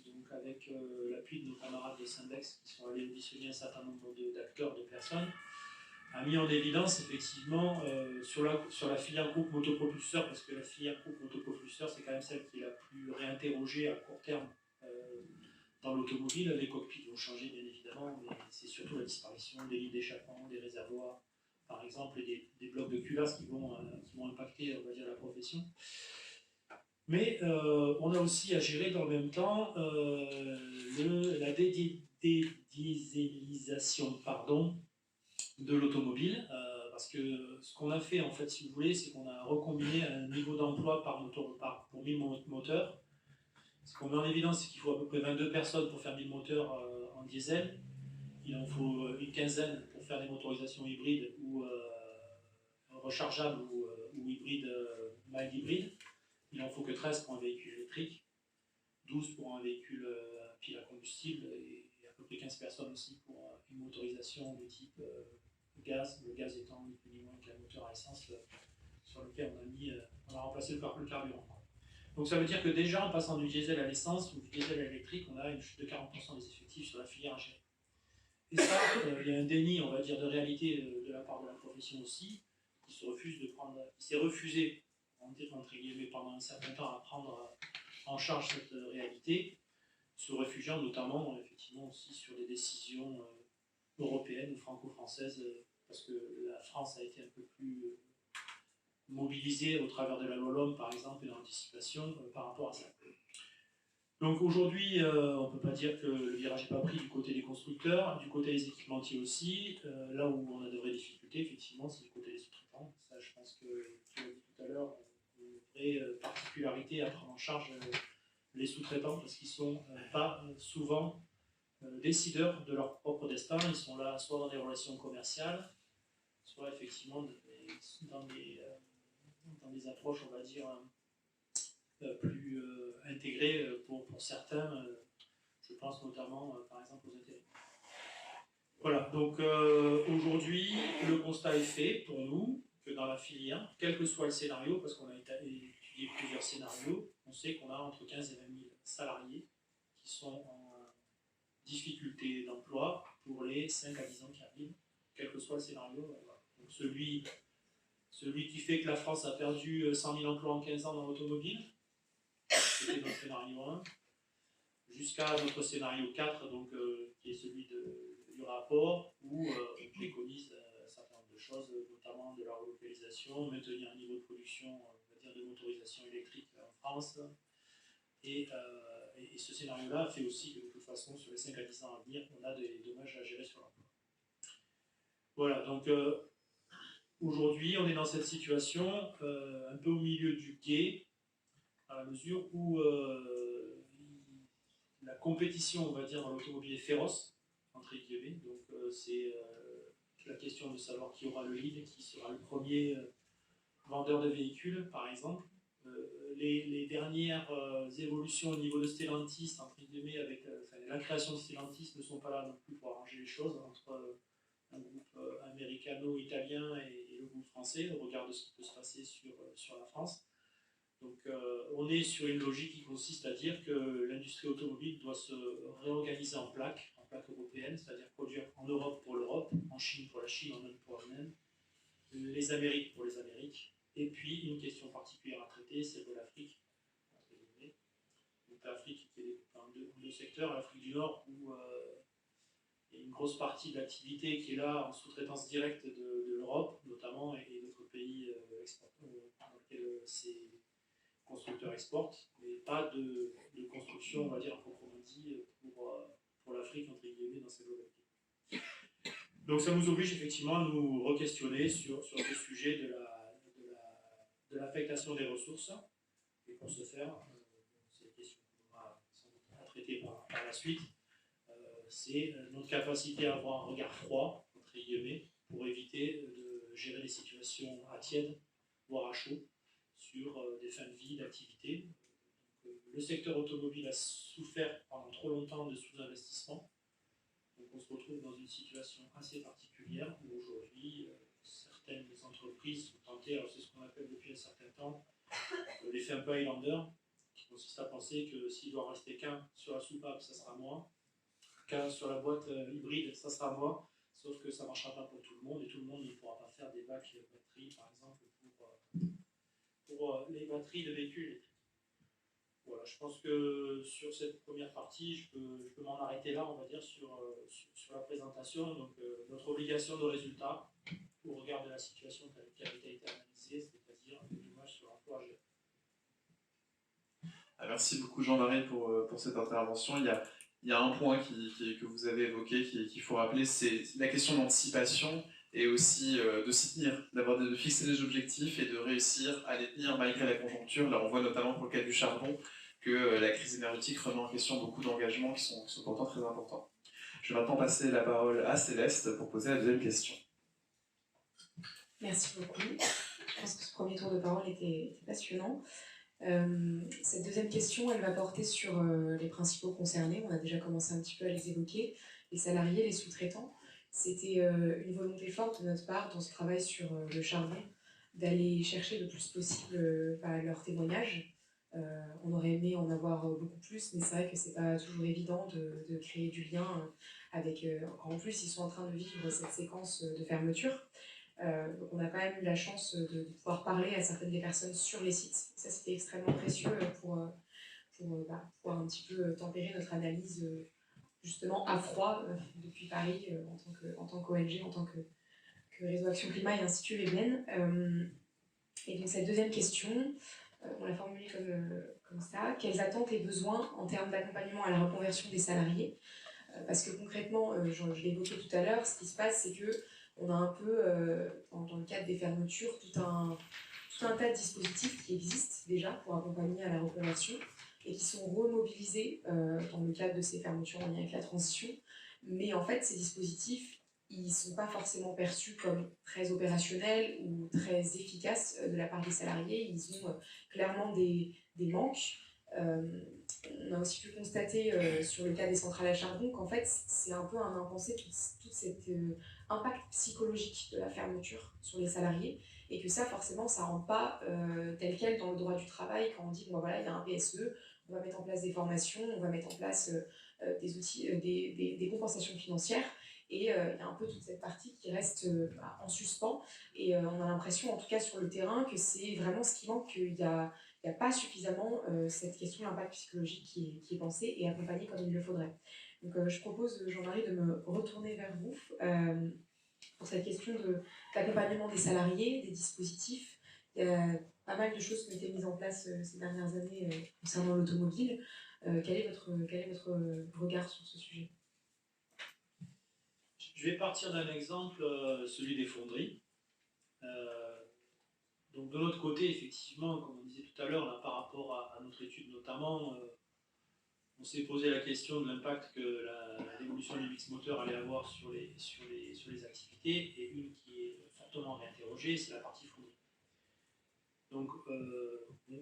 donc avec l'appui de nos camarades de Syndex qui sont allés auditionner un certain nombre d'acteurs, de personnes, a mis en évidence effectivement sur la filière groupe motopropulseur, parce que la filière groupe motopropulseur, c'est quand même celle qui est la plus réinterrogée à court terme dans l'automobile. Les cockpits vont changer bien évidemment, mais c'est surtout la disparition des lignes d'échappement, des réservoirs, par exemple, et des blocs de culasse qui vont impacter, on va dire, la profession. Mais on a aussi à gérer dans le même temps la dédiésélisation de l'automobile, parce que ce qu'on a fait, en fait, si vous voulez, c'est qu'on a recombiné un niveau d'emploi pour 1000 moteurs. Ce qu'on met en évidence, c'est qu'il faut à peu près 22 personnes pour faire 1000 moteurs en diesel. Il en faut une quinzaine pour faire des motorisations hybrides ou rechargeables ou hybrides, mild hybrides. Il n'en faut que 13 pour un véhicule électrique, 12 pour un véhicule à pile à combustible et à peu près 15 personnes aussi pour une motorisation de type gaz, le gaz étant ni plus ni moins qu'un moteur à essence sur lequel on a remplacé le carburant. Donc ça veut dire que déjà en passant du diesel à l'essence ou du diesel à l'électrique, on a une chute de 40% des effectifs sur la filière à gérer. Et ça, il y a un déni, on va dire, de réalité de la part de la profession aussi, qui s'est refusé entre guillemets, pendant un certain temps à prendre en charge cette réalité, se réfugiant notamment effectivement aussi sur des décisions européennes ou franco-françaises, parce que la France a été un peu plus mobilisée au travers de la loi LOM par exemple et l'anticipation par rapport à ça. Donc aujourd'hui, on ne peut pas dire que le virage n'est pas pris du côté des constructeurs, du côté des équipementiers aussi. Là où on a de vraies difficultés, effectivement, c'est du côté des sous-traitants. Ça, je pense que tu l'as dit tout à l'heure, une vraie particularité à prendre en charge les sous-traitants, parce qu'ils ne sont pas souvent décideurs de leur propre destin. Ils sont là soit dans des relations commerciales, soit effectivement dans des approches, on va dire, plus intégrées pour certains. Je pense notamment, par exemple, aux intérêts. Voilà, donc aujourd'hui, le constat est fait pour nous que dans la filière, quel que soit le scénario, parce qu'on a étudié plusieurs scénarios, on sait qu'on a entre 15 et 20 000 salariés qui sont en difficulté d'emploi pour les 5 à 10 ans qui arrivent, quel que soit le scénario. Voilà. Donc celui qui fait que la France a perdu 100 000 emplois en 15 ans dans l'automobile, c'était notre scénario 1, jusqu'à notre scénario 4, donc, qui est celui du rapport, où on préconise un certain nombre de choses, notamment de la relocalisation, maintenir un niveau de production, on va dire, de motorisation électrique en France. Et ce scénario-là fait aussi que de toute façon, sur les 5 à 10 ans à venir, on a des dommages à gérer sur l'emploi. Voilà, donc aujourd'hui, on est dans cette situation un peu au milieu du gué, à la mesure où la compétition, on va dire, dans l'automobile est féroce, entre guillemets. Donc c'est la question de savoir qui aura le lead, qui sera le premier vendeur de véhicules, par exemple. Les dernières évolutions au niveau de Stellantis, entre guillemets, avec la création de Stellantis, ne sont pas là non plus pour arranger les choses entre un groupe américano-italien et le groupe français, au regard de ce qui peut se passer sur la France. Donc on est sur une logique qui consiste à dire que l'industrie automobile doit se réorganiser en plaques européennes, c'est-à-dire produire en Europe pour l'Europe, en Chine pour la Chine, en Inde pour l'Inde, les Amériques pour les Amériques, et puis une question particulière à traiter, celle de l'Afrique. Donc l'Afrique qui est découpée en deux secteurs, l'Afrique du Nord où il y a une grosse partie de l'activité qui est là en sous-traitance directe de l'Europe, notamment, et d'autres pays dans lesquels ces constructeurs exportent, mais pas de construction, on va dire, proprement dit, pour l'Afrique, entre guillemets, dans ces globalités. Donc ça nous oblige effectivement à nous re-questionner sur ce sujet de l'affectation des ressources, et pour ce faire, c'est une question qu'on aura sans doute à traiter par la suite, c'est notre capacité à avoir un regard froid, entre guillemets, pour éviter de gérer des situations à tiède, voire à chaud, sur des fins de vie, d'activité. Le secteur automobile a souffert pendant trop longtemps de sous-investissement. Donc on se retrouve dans une situation assez particulière où aujourd'hui, certaines entreprises sont tentées, alors c'est ce qu'on appelle depuis un certain temps l'effet un peu Highlander, qui consiste à penser que s'il doit en rester qu'un sur la soupape, ça sera moi, qu'un sur la boîte hybride, ça sera moi, sauf que ça ne marchera pas pour tout le monde, et tout le monde ne pourra pas faire des bacs batteries, par exemple, pour les batteries de véhicules électriques. Voilà, je pense que sur cette première partie, je peux m'en arrêter là, on va dire, sur la présentation. Donc, notre obligation de résultat, au regard de la situation qui a été analysée, c'est-à-dire les dommages sur l'emploi. Merci beaucoup Jean-Marie pour cette intervention. Il y a un point que vous avez évoqué qu'il faut rappeler, c'est la question d'anticipation et aussi de s'y tenir, de fixer des objectifs et de réussir à les tenir malgré la conjoncture. Là, on voit notamment pour le cas du charbon que la crise énergétique remet en question beaucoup d'engagements qui sont pourtant très importants. Je vais maintenant passer la parole à Céleste pour poser la deuxième question. Merci beaucoup. Je pense que ce premier tour de parole était passionnant. Cette deuxième question, elle va porter sur les principaux concernés. On a déjà commencé un petit peu à les évoquer, les salariés, les sous-traitants. C'était une volonté forte de notre part dans ce travail sur le charbon, d'aller chercher le plus possible leurs témoignages. On aurait aimé en avoir beaucoup plus, mais c'est vrai que c'est pas toujours évident de créer du lien avec... en plus, ils sont en train de vivre cette séquence de fermeture. Donc on a quand même eu la chance de pouvoir parler à certaines des personnes sur les sites. Ça, c'était extrêmement précieux pour pouvoir un petit peu tempérer notre analyse justement à froid depuis Paris en tant qu'ONG, en tant que Réseau Action Climat et Institut Veblen. Et donc cette deuxième question, on l'a formulée comme ça. Quelles attentes et besoins en termes d'accompagnement à la reconversion des salariés? Parce que concrètement, je l'ai évoqué tout à l'heure, ce qui se passe, c'est que on a un peu, dans le cadre des fermetures, tout un tas de dispositifs qui existent déjà pour accompagner à la reconversion et qui sont remobilisés dans le cadre de ces fermetures en lien avec la transition. Mais en fait, ces dispositifs, ils ne sont pas forcément perçus comme très opérationnels ou très efficaces de la part des salariés. Ils ont clairement des manques. On a aussi pu constater sur le cas des centrales à charbon qu'en fait, c'est un peu un impensé tout cet impact psychologique de la fermeture sur les salariés, et que ça, forcément, ça ne rentre pas tel quel dans le droit du travail quand on dit, bon, voilà, il y a un PSE, on va mettre en place des formations, on va mettre en place des outils, des compensations financières, et il y a un peu toute cette partie qui reste en suspens, et on a l'impression, en tout cas sur le terrain, que c'est vraiment ce qui manque, qu'il n'y a pas suffisamment cette question de l'impact psychologique qui est pensée et accompagnée comme il le faudrait. Donc je propose, Jean-Marie, de me retourner vers vous pour cette question d'accompagnement des salariés, des dispositifs. Il y a pas mal de choses qui ont été mises en place ces dernières années concernant l'automobile. Quel est votre regard sur ce sujet? Je vais partir d'un exemple, celui des fonderies. Donc de l'autre côté, effectivement, comme on disait tout à l'heure, là, par rapport à notre étude notamment, on s'est posé la question de l'impact que l'évolution du mix moteur allait avoir sur les activités, et une qui est fortement réinterrogée, c'est la partie fonderie. Donc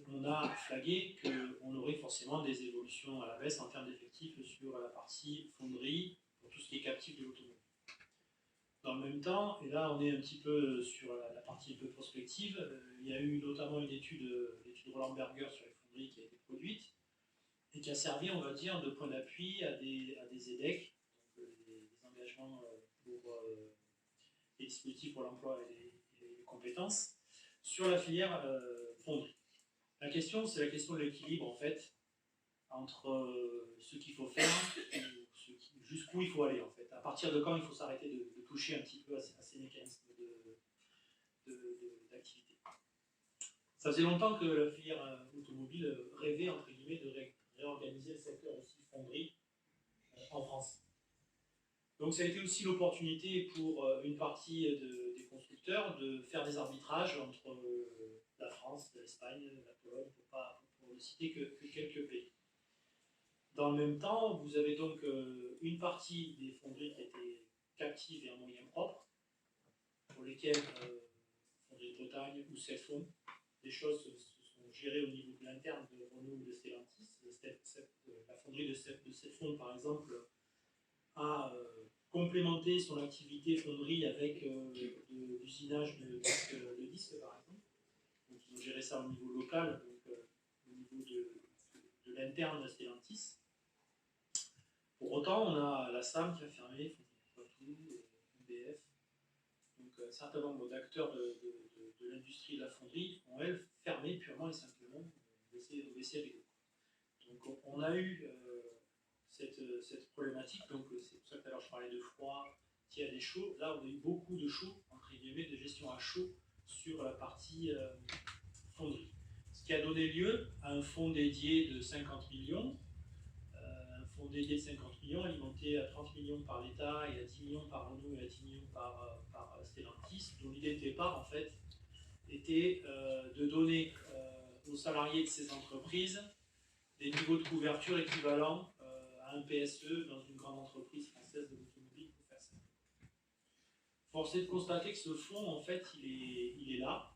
on a flagué qu'on aurait forcément des évolutions à la baisse en termes d'effectifs sur la partie fonderie, pour tout ce qui est captif de l'automobile. Dans le même temps, et là on est un petit peu sur la partie un peu prospective, il y a eu notamment l'étude Roland Berger sur les fonderies qui a été produite et qui a servi, on va dire, de point d'appui à des EDEC, donc des engagements pour les dispositifs pour l'emploi et les compétences, sur la filière fonderie. La question, c'est la question de l'équilibre en fait entre ce qu'il faut faire jusqu'où il faut aller en fait. À partir de quand il faut s'arrêter de toucher un petit peu à ces mécanismes d'activité. Ça faisait longtemps que la filière automobile rêvait entre guillemets de réorganiser le secteur aussi fonderie en France. Donc ça a été aussi l'opportunité pour une partie des constructeurs de faire des arbitrages entre la France, l'Espagne, la Pologne, pour ne citer que quelques pays. Dans le même temps, vous avez donc une partie des fonderies qui étaient captives et en moyens propres, pour lesquelles Fonderie de Bretagne ou Cefon, des choses se sont gérées au niveau de l'interne de Renault ou de Stellantis. La fonderie de Cefon, par exemple, a complémenté son activité fonderie avec l'usinage de disques, par exemple. Donc, ils ont géré ça au niveau local, donc au niveau de l'interne de Stellantis. Pour autant, on a la SAM qui a fermé, Poitou, UBF. Donc, un certain nombre d'acteurs de l'industrie de la fonderie ont, elles, fermé purement et simplement, baissé rideau. Donc, on a eu cette problématique, donc c'est pour ça que tout à l'heure je parlais de froid, tiède et chaud. Là, on a eu beaucoup de chaud, entre guillemets, de gestion à chaud sur la partie fonderie. Ce qui a donné lieu à un fonds dédié de 50 millions, un fonds dédié de 50 millions alimenté à 30 millions par l'État et à 10 millions par Renault et à 10 millions par Stellantis, dont l'idée de départ, en fait, était de donner aux salariés de ces entreprises des niveaux de couverture équivalents à un PSE dans une grande entreprise française de l'automobile, pour faire ça. Force est de constater que ce fonds, en fait, il est là,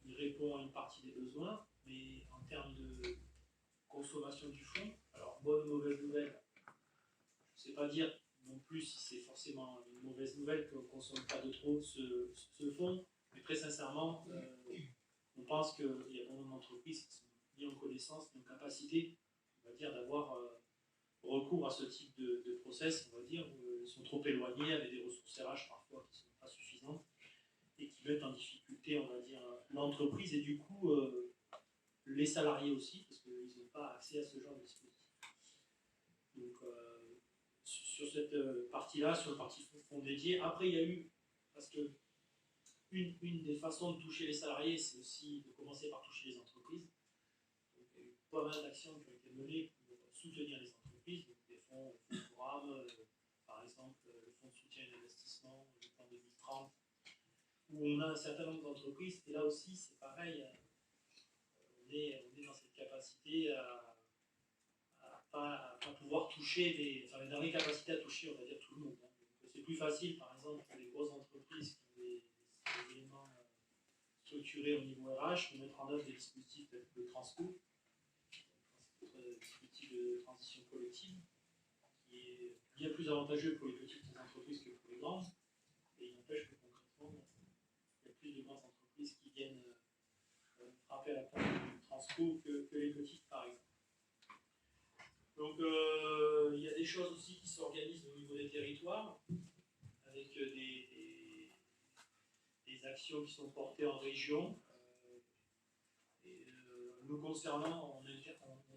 il répond à une partie des besoins, mais en termes de consommation du fonds, alors bonne ou mauvaise nouvelle, je ne sais pas dire non plus si c'est forcément une mauvaise nouvelle qu'on ne consomme pas de trop ce fonds, mais très sincèrement, on pense qu'il y a beaucoup d'entreprises qui sont ni en connaissance, ni en capacité, on va dire, d'avoir recours à ce type de process, on va dire, où ils sont trop éloignés, avec des ressources RH parfois qui ne sont pas suffisantes, et qui mettent en difficulté, on va dire, l'entreprise, et du coup, les salariés aussi, parce qu'ils n'ont pas accès à ce genre de dispositif. Donc, sur cette partie-là, sur le parti fonds dédié, après, il y a eu, parce que une des façons de toucher les salariés, c'est aussi de commencer par toucher les entreprises. Donc, il y a eu pas mal d'actions qui ont été menées pour soutenir les entreprises, donc des fonds programmes, par exemple le fonds de soutien et d'investissement, le plan 2030, où on a un certain nombre d'entreprises, et là aussi c'est pareil, on est dans cette capacité à pas pouvoir toucher on est dans les capacités à toucher, on va dire, tout le monde. Donc, c'est plus facile, par exemple, pour les grosses entreprises qui ont des éléments structurés au niveau RH, de mettre en œuvre des dispositifs tels que le Transco, dispositif de transition collective, qui est bien plus avantageux pour les petites entreprises que pour les grandes, et il n'empêche que concrètement, il y a plus de grandes entreprises qui viennent frapper à la porte du Transco que les petites, par exemple. Donc, il y a des choses aussi qui s'organisent au niveau des territoires, avec des actions qui sont portées en région. Nous concernant, on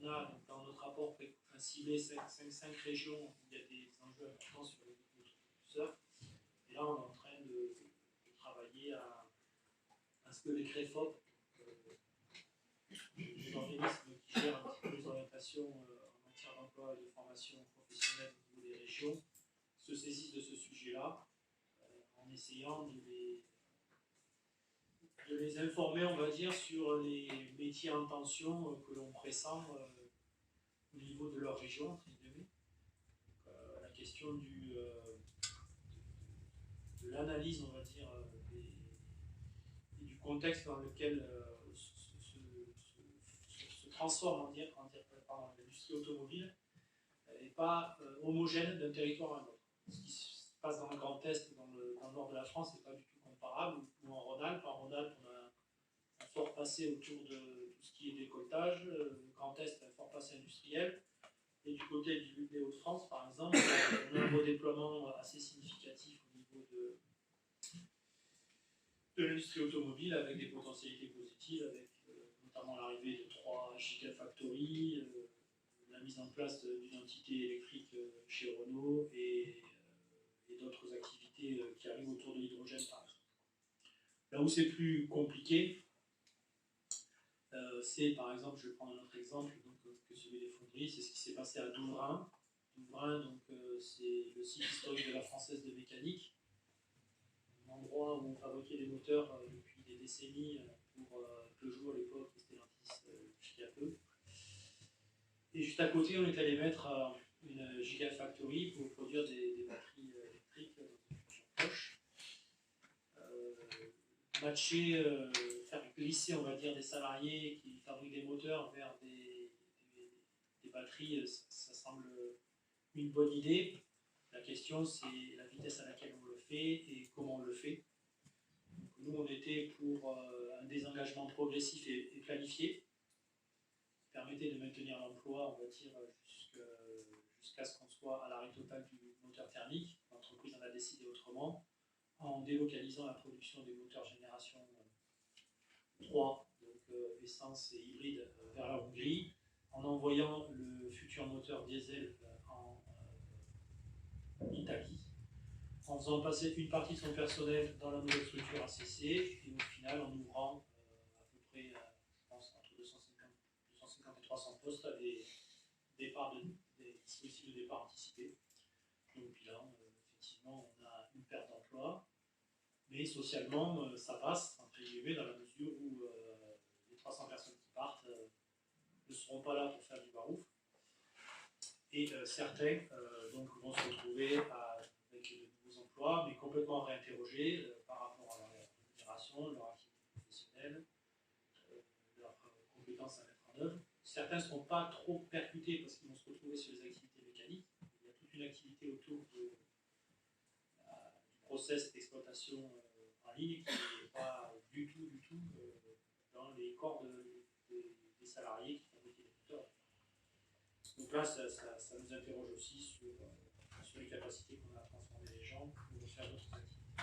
a dans notre rapport ciblé 5 régions où il y a des enjeux importants sur les producteurs. Et là, on est en train de travailler à ce que les CREFOP, les organismes qui gèrent un petit peu les orientations en matière d'emploi et de formation professionnelle au niveau des régions, se saisissent de ce sujet-là, en essayant de les informer, on va dire, sur les métiers en tension que l'on pressent au niveau de leur région, entre guillemets. La question de l'analyse, on va dire, et du contexte dans lequel se transforme l'industrie automobile n'est pas homogène d'un territoire à un autre. Ce qui se passe dans le Grand Est, dans le nord de la France, n'est pas du tout comparable, ou en Rhône-Alpes. En Rhône-Alpes, on a un fort passé autour de tout ce qui est décolletage, le Grand Est, un fort passé industriel. Et du côté des Hauts-de-France, par exemple, on a un redéploiement assez significatif au niveau de l'industrie automobile, avec des potentialités positives, avec notamment l'arrivée de 3 gigafactories, la mise en place d'une entité électrique chez Renault et d'autres activités qui arrivent autour de l'hydrogène, par exemple. Là où c'est plus compliqué, c'est par exemple, je vais prendre un autre exemple donc, que celui des fonderies, c'est ce qui s'est passé à Douvrin. Douvrin, donc, c'est le site historique de la Française de mécanique, un endroit où on fabriquait des moteurs depuis des décennies pour Peugeot à l'époque, et Stellantis jusqu'à peu. Et juste à côté, on est allé mettre une gigafactory pour produire des batteries électriques dans une future proche. Matcher, faire glisser, on va dire, des salariés qui fabriquent des moteurs vers des batteries, ça semble une bonne idée. La question, c'est la vitesse à laquelle on le fait et comment on le fait. Donc, nous, on était pour un désengagement progressif et planifié, qui permettait de maintenir l'emploi, on va dire, jusqu'à ce qu'on soit à l'arrêt total du moteur thermique. L'entreprise en a décidé autrement, en délocalisant la production des moteurs génération 3, donc essence et hybride, vers la Hongrie, en envoyant le futur moteur diesel en Italie, en faisant passer une partie de son personnel dans la nouvelle structure ACC, et au final en ouvrant à peu près, je pense, entre 250 et 300 postes à des dispositifs de départ anticipés. Et au bilan, effectivement, on a une perte d'emploi, mais socialement, ça passe, entre guillemets, dans la mesure où les 300 personnes qui partent ne seront pas là pour faire du barouf. Et certains donc, vont se retrouver avec de nouveaux emplois, mais complètement réinterrogés par rapport à leur rémunération, leur activité professionnelle, leurs compétences à mettre en œuvre. Certains ne seront pas trop percutés parce qu'ils vont se retrouver sur les activités mécaniques. Il y a toute une activité autour du process d'exploitation en ligne qui n'est pas du tout dans les corps des salariés qui fabriquent les moteurs. Donc là, ça nous interroge aussi sur les capacités qu'on a à transformer les gens pour faire d'autres activités.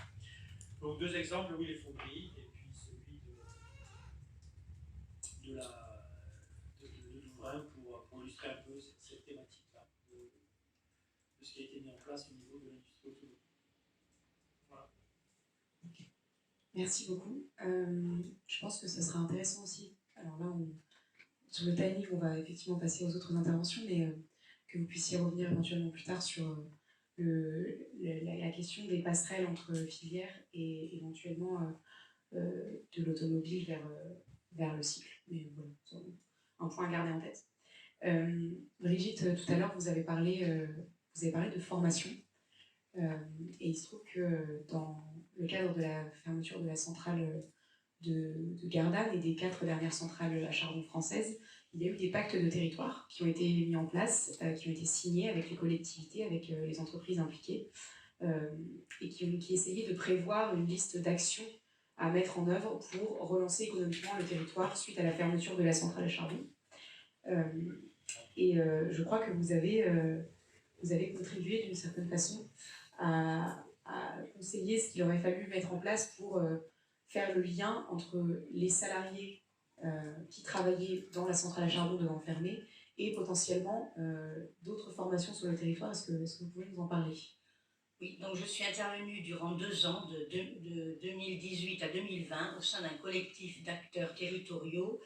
Donc deux exemples, oui, les fonderies, et puis celui de Louvain pour illustrer un peu cette thématique-là, de ce qui a été mis en place au niveau de l'industrie automobile. Voilà. Merci beaucoup. Je pense que ce sera intéressant aussi. Alors là, sur le timing, on va effectivement passer aux autres interventions, mais que vous puissiez revenir éventuellement plus tard sur la question des passerelles entre filières et éventuellement de l'automobile vers le cycle. Mais voilà, un point à garder en tête. Brigitte, tout à l'heure, vous avez parlé de formation. Et il se trouve que dans le cadre de la fermeture de la centrale de Gardanne et des 4 dernières centrales à charbon françaises, il y a eu des pactes de territoire qui ont été mis en place, qui ont été signés avec les collectivités, avec les entreprises impliquées, et qui essayaient de prévoir une liste d'actions à mettre en œuvre pour relancer économiquement le territoire suite à la fermeture de la centrale à charbon. Et je crois que vous avez contribué d'une certaine façon à conseiller ce qu'il aurait fallu mettre en place pour faire le lien entre les salariés qui travaillaient dans la centrale à charbon devant fermer et potentiellement d'autres formations sur le territoire. Est-ce que vous pouvez nous en parler ? Oui, donc je suis intervenue durant 2 ans, de 2018 à 2020, au sein d'un collectif d'acteurs territoriaux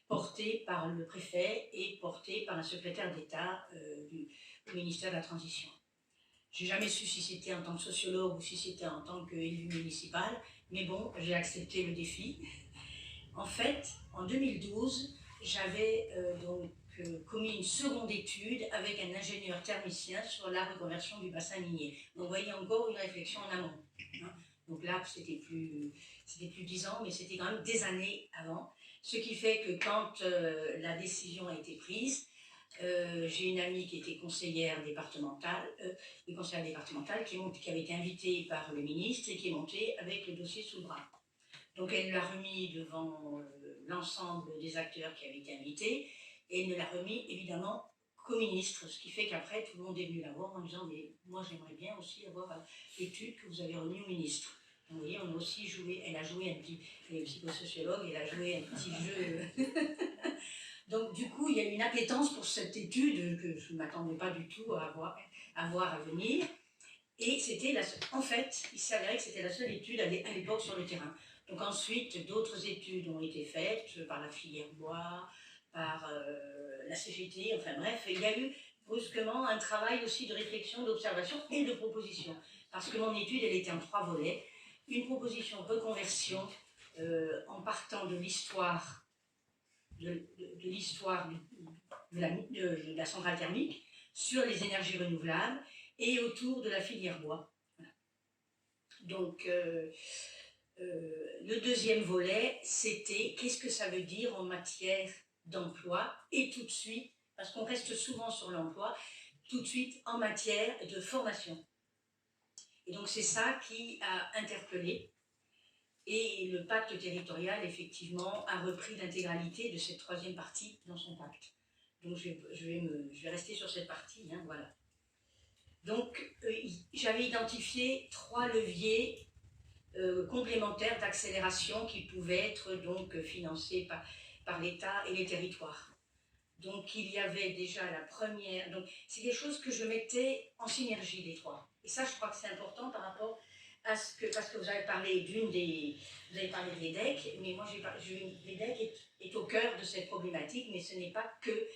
porté par le préfet et porté par un secrétaire d'État du ministère de la Transition. Je n'ai jamais su si c'était en tant que sociologue ou si c'était en tant qu'élu municipal, mais bon, j'ai accepté le défi. En fait, en 2012, j'avais commis une seconde étude avec un ingénieur thermicien sur la reconversion du bassin minier. Donc, vous voyez encore une réflexion en amont. Hein. Donc là, c'était plus 10 ans, mais c'était quand même des années avant. Ce qui fait que quand la décision a été prise, j'ai une amie qui était conseillère départementale, qui avait été invitée par le ministre et qui est montée avec le dossier sous le bras. Donc elle l'a remis devant l'ensemble des acteurs qui avaient été invités et elle ne l'a remis évidemment qu'au ministre, ce qui fait qu'après tout le monde est venu la voir en disant mais moi j'aimerais bien aussi avoir l'étude que vous avez remise au ministre. Donc, vous voyez, on a aussi joué, elle est psychosociologue, elle a joué un petit jeu. Donc du coup il y a eu une appétence pour cette étude que je ne m'attendais pas du tout à voir à venir. Et en fait, il s'avérait que c'était la seule étude à l'époque sur le terrain. Donc ensuite, d'autres études ont été faites par la filière bois, par la CGT, enfin bref, il y a eu brusquement un travail aussi de réflexion, d'observation et de proposition. Parce que mon étude, elle était en 3 volets. Une proposition de reconversion en partant de l'histoire de la centrale thermique sur les énergies renouvelables et autour de la filière bois. Voilà. Donc, le deuxième volet, c'était qu'est-ce que ça veut dire en matière d'emploi et tout de suite, parce qu'on reste souvent sur l'emploi, tout de suite en matière de formation. Et donc c'est ça qui a interpellé. Et le pacte territorial, effectivement, a repris l'intégralité de cette troisième partie dans son pacte. Donc je vais rester sur cette partie, hein, voilà. Donc j'avais identifié 3 leviers complémentaires d'accélération qui pouvaient être donc financés par l'État et les territoires. Donc il y avait déjà la première, donc c'est des choses que je mettais en synergie les 3. Et ça, je crois que c'est important par rapport à ce que, parce que vous avez parlé vous avez parlé de l'EDEC, mais moi l'EDEC est au cœur de cette problématique, mais ce n'est pas que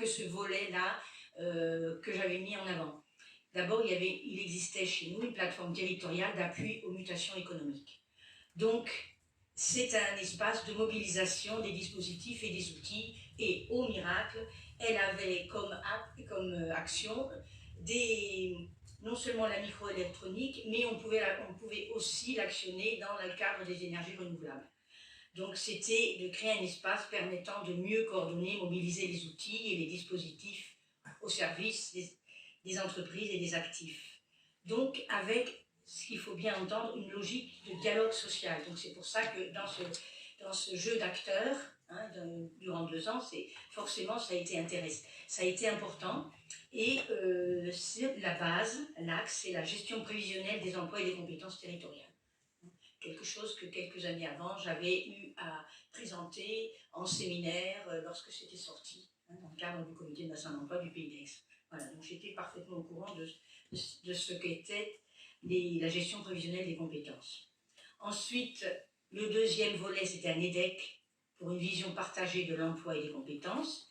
ce volet-là que j'avais mis en avant. D'abord, il existait chez nous une plateforme territoriale d'appui aux mutations économiques. Donc, c'est un espace de mobilisation des dispositifs et des outils, et au miracle, elle avait comme action non seulement la microélectronique, mais on pouvait aussi l'actionner dans le cadre des énergies renouvelables. Donc c'était de créer un espace permettant de mieux coordonner, mobiliser les outils et les dispositifs au service des entreprises et des actifs. Donc avec ce qu'il faut bien entendre, une logique de dialogue social. Donc c'est pour ça que dans ce jeu d'acteurs, hein, durant 2 ans, forcément ça a été important. Et c'est la base, l'axe, c'est la gestion prévisionnelle des emplois et des compétences territoriales. Quelque chose que quelques années avant, j'avais eu à présenter en séminaire lorsque c'était sorti, hein, dans le cadre du comité de bassin d'emploi du Pays d'Aix. Voilà, donc j'étais parfaitement au courant de ce qu'était la gestion prévisionnelle des compétences. Ensuite, le deuxième volet, c'était un EDEC pour une vision partagée de l'emploi et des compétences.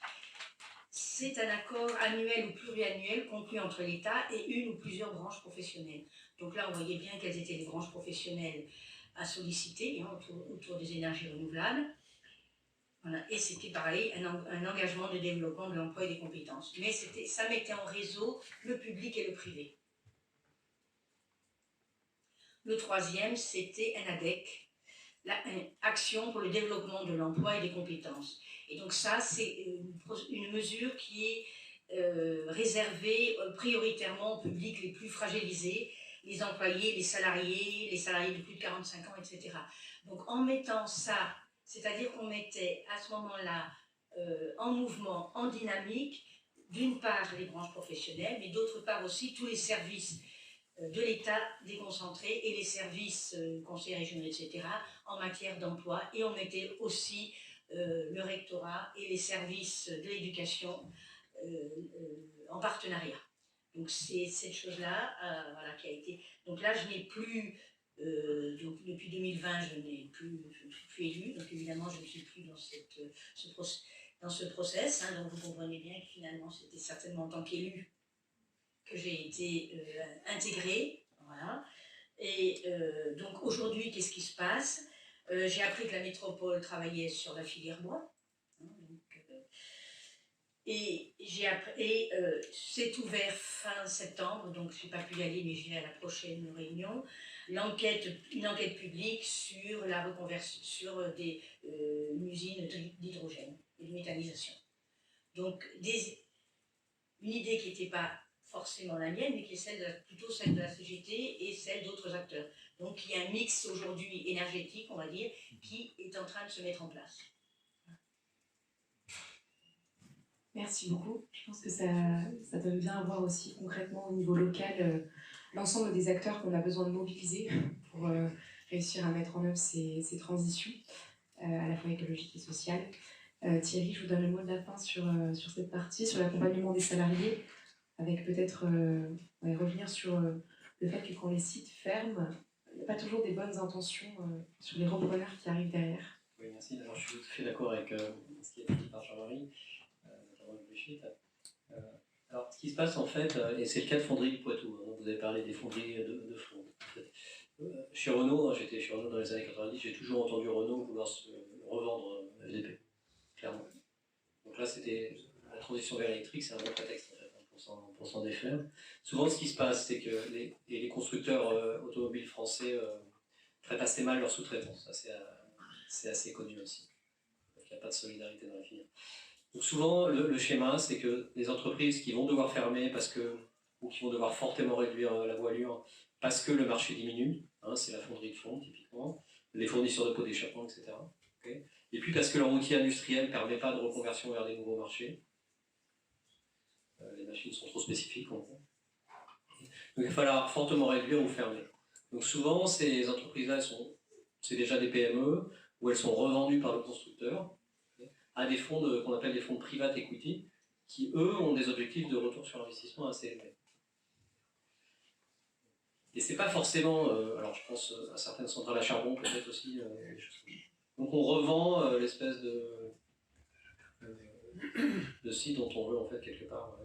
C'est un accord annuel ou pluriannuel conclu entre l'État et une ou plusieurs branches professionnelles. Donc là, on voyait bien quelles étaient les branches professionnelles à solliciter, hein, autour des énergies renouvelables. Voilà. Et c'était pareil, un engagement de développement de l'emploi et des compétences. Mais ça mettait en réseau le public et le privé. Le troisième, c'était un ADEC, Action pour le développement de l'emploi et des compétences. Et donc ça, c'est une mesure qui est réservée prioritairement au public les plus fragilisés, les employés, les salariés de plus de 45 ans, etc. Donc en mettant ça, c'est-à-dire qu'on mettait à ce moment-là en mouvement, en dynamique, d'une part les branches professionnelles, mais d'autre part aussi tous les services de l'État déconcentré et les services conseils régionaux, etc., en matière d'emploi. Et on mettait aussi le rectorat et les services de l'éducation en partenariat. Donc c'est cette chose-là voilà, qui a été... Donc là, je n'ai plus... donc depuis 2020, je n'ai plus élu. Donc évidemment, je ne suis plus dans ce process. Hein, donc vous comprenez bien que finalement, c'était certainement en tant qu'élu que j'ai été intégrée. Voilà. Et donc aujourd'hui, qu'est-ce qui se passe? J'ai appris que la métropole travaillait sur la filière bois. Hein, donc, et c'est ouvert fin septembre, donc je n'ai pas pu y aller, mais j'irai à la prochaine réunion. Une enquête publique sur la reconversion, sur une usine d'hydrogène et de méthanisation. Donc une idée qui n'était pas forcément la mienne, mais qui est plutôt celle de la CGT et celle d'autres acteurs. Donc il y a un mix aujourd'hui énergétique, on va dire, qui est en train de se mettre en place. Merci beaucoup. Je pense que ça donne bien à voir aussi concrètement au niveau local l'ensemble des acteurs qu'on a besoin de mobiliser pour réussir à mettre en œuvre ces transitions, à la fois écologiques et sociales. Thierry, je vous donne le mot de la fin sur cette partie, sur l'accompagnement des salariés, avec peut-être revenir sur le fait que quand les sites ferment, il n'y a pas toujours des bonnes intentions sur les repreneurs qui arrivent derrière. Oui, merci. Alors, je suis tout à fait d'accord avec ce qui a été dit par Jean-Marie. Alors, ce qui se passe en fait, et c'est le cas de Fonderie du Poitou, hein, vous avez parlé des fonderies de Flandre. En fait. Chez Renault, j'étais chez Renault dans les années 90, j'ai toujours entendu Renault vouloir se revendre FDP, clairement. Donc là, c'était la transition vers l'électrique, c'est un bon prétexte en fait, pour s'en défaire. Souvent, ce qui se passe, c'est que les constructeurs automobiles français traitent assez mal leurs sous-traitants. Ça, c'est assez connu aussi. Donc, il n'y a pas de solidarité dans la filière. Donc souvent, le schéma, c'est que les entreprises qui vont devoir fermer parce que ou qui vont devoir fortement réduire la voilure parce que le marché diminue, hein, c'est la fonderie de fond typiquement, les fournisseurs de pots d'échappement, etc. Okay. Et puis parce que leur outil industriel ne permet pas de reconversion vers des nouveaux marchés. Les machines sont trop spécifiques en gros. Donc il va falloir fortement réduire ou fermer. Donc souvent ces entreprises-là, c'est déjà des PME, où elles sont revendues par le constructeur à des fonds qu'on appelle des fonds de private equity, qui eux ont des objectifs de retour sur investissement assez élevés. Et c'est pas forcément, alors je pense à certaines centrales à charbon peut-être aussi, des choses comme ça. Donc on revend l'espèce de site dont on veut en fait quelque part,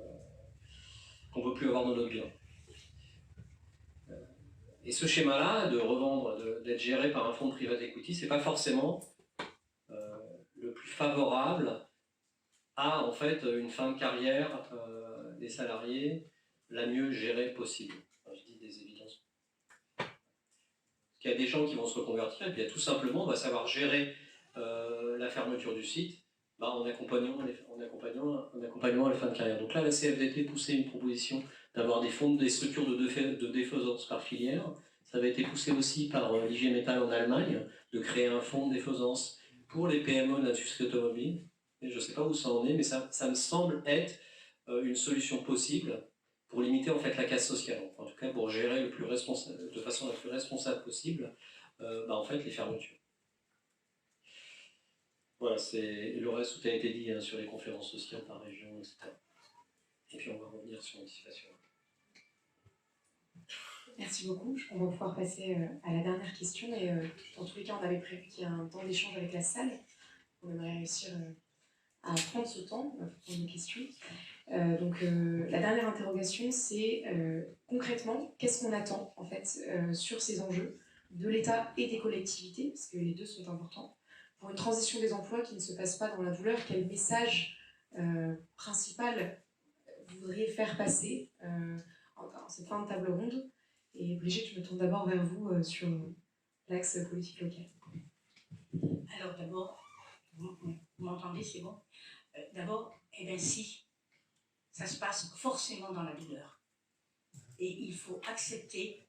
qu'on ne peut plus avoir dans notre bien. Et ce schéma-là de revendre, d'être géré par un fonds de private equity, c'est pas forcément le plus favorable à en fait une fin de carrière des salariés la mieux gérée possible. Enfin, je dis des évidences. Il y a des gens qui vont se reconvertir et puis il y a tout simplement on va savoir gérer la fermeture du site en accompagnant la fin de carrière. Donc là, la CFDT poussait une proposition d'avoir des structures de défaisance par filière. Ça avait été poussé aussi par l'IG Metall en Allemagne, de créer un fonds de défaisance pour les PME de l'industrie automobile. Et je ne sais pas où ça en est, mais ça me semble être une solution possible pour limiter en fait la casse sociale. En tout cas, pour gérer de façon la plus responsable possible en fait, les fermetures. Voilà, c'est le reste, tout a été dit sur les conférences sociales par région, etc. Et puis on va revenir sur l'anticipation. Merci beaucoup. On va pouvoir passer à la dernière question. Et dans tous les cas, on avait prévu qu'il y ait un temps d'échange avec la salle. On aimerait réussir à prendre ce temps pour prendre des questions. La dernière interrogation, c'est concrètement, qu'est-ce qu'on attend en fait sur ces enjeux de l'État et des collectivités, parce que les deux sont importants, pour une transition des emplois qui ne se passe pas dans la douleur. Quel message principal vous voudriez faire passer en cette fin de table ronde? Et Brigitte, je me tourne d'abord vers vous sur l'axe politique local. Alors d'abord, vous m'entendez, c'est bon? D'abord, si, ça se passe forcément dans la douleur. Et il faut accepter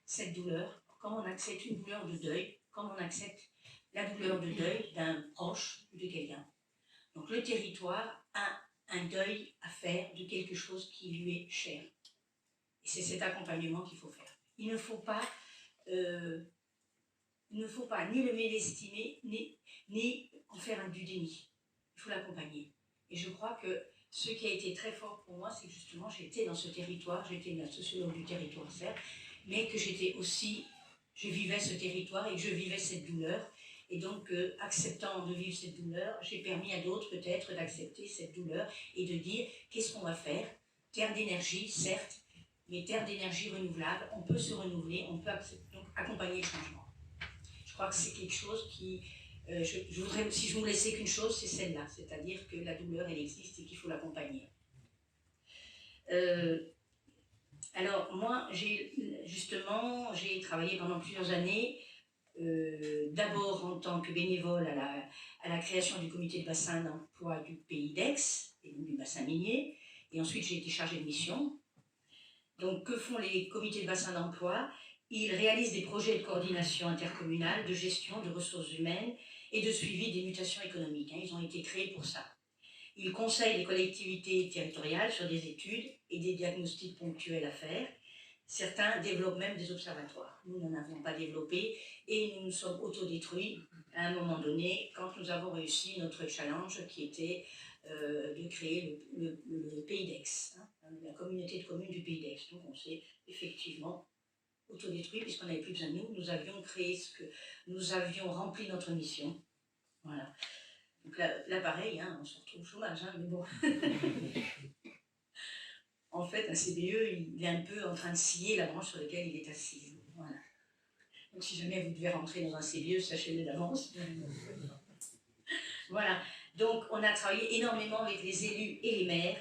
cette douleur, comme on accepte une douleur de deuil, comme on accepte la douleur de deuil d'un proche ou de quelqu'un. Donc le territoire a un deuil à faire de quelque chose qui lui est cher. Et c'est cet accompagnement qu'il faut faire. Il ne faut pas ni le mésestimer, ni en faire du déni. Il faut l'accompagner. Et je crois que ce qui a été très fort pour moi, c'est que justement j'étais dans ce territoire, j'étais la sociologue du territoire, certes, mais que je vivais ce territoire et que je vivais cette douleur. Et donc, acceptant de vivre cette douleur, j'ai permis à d'autres peut-être d'accepter cette douleur et de dire qu'est-ce qu'on va faire. Terre d'énergie, certes, mais terre d'énergie renouvelable, on peut se renouveler, on peut donc accompagner le changement. Je crois que c'est quelque chose qui... je voudrais, si je vous laissais qu'une chose, c'est celle-là, c'est-à-dire que la douleur, elle existe et qu'il faut l'accompagner. Alors, moi, j'ai travaillé pendant plusieurs années, d'abord en tant que bénévole à la création du comité de bassin d'emploi du pays d'Aix, et du bassin minier, et ensuite j'ai été chargée de mission. Donc, que font les comités de bassin d'emploi? Ils réalisent des projets de coordination intercommunale, de gestion de ressources humaines et de suivi des mutations économiques. Ils ont été créés pour ça. Ils conseillent les collectivités territoriales sur des études et des diagnostics ponctuels à faire. Certains développent même des observatoires. Nous n'en avons pas développé et nous nous sommes autodétruits à un moment donné quand nous avons réussi notre challenge qui était de créer le pays d'Aix, la communauté de communes du pays d'Aix. Donc on s'est effectivement autodétruit puisqu'on n'avait plus besoin de nous. Nous avions créé nous avions rempli notre mission. Voilà. Donc là pareil, on se retrouve au chômage, mais bon. En fait, un CBE, il est un peu en train de scier la branche sur laquelle il est assis. Voilà. Donc si jamais vous devez rentrer dans un CBE, sachez-le d'avance. Voilà. Donc on a travaillé énormément avec les élus et les maires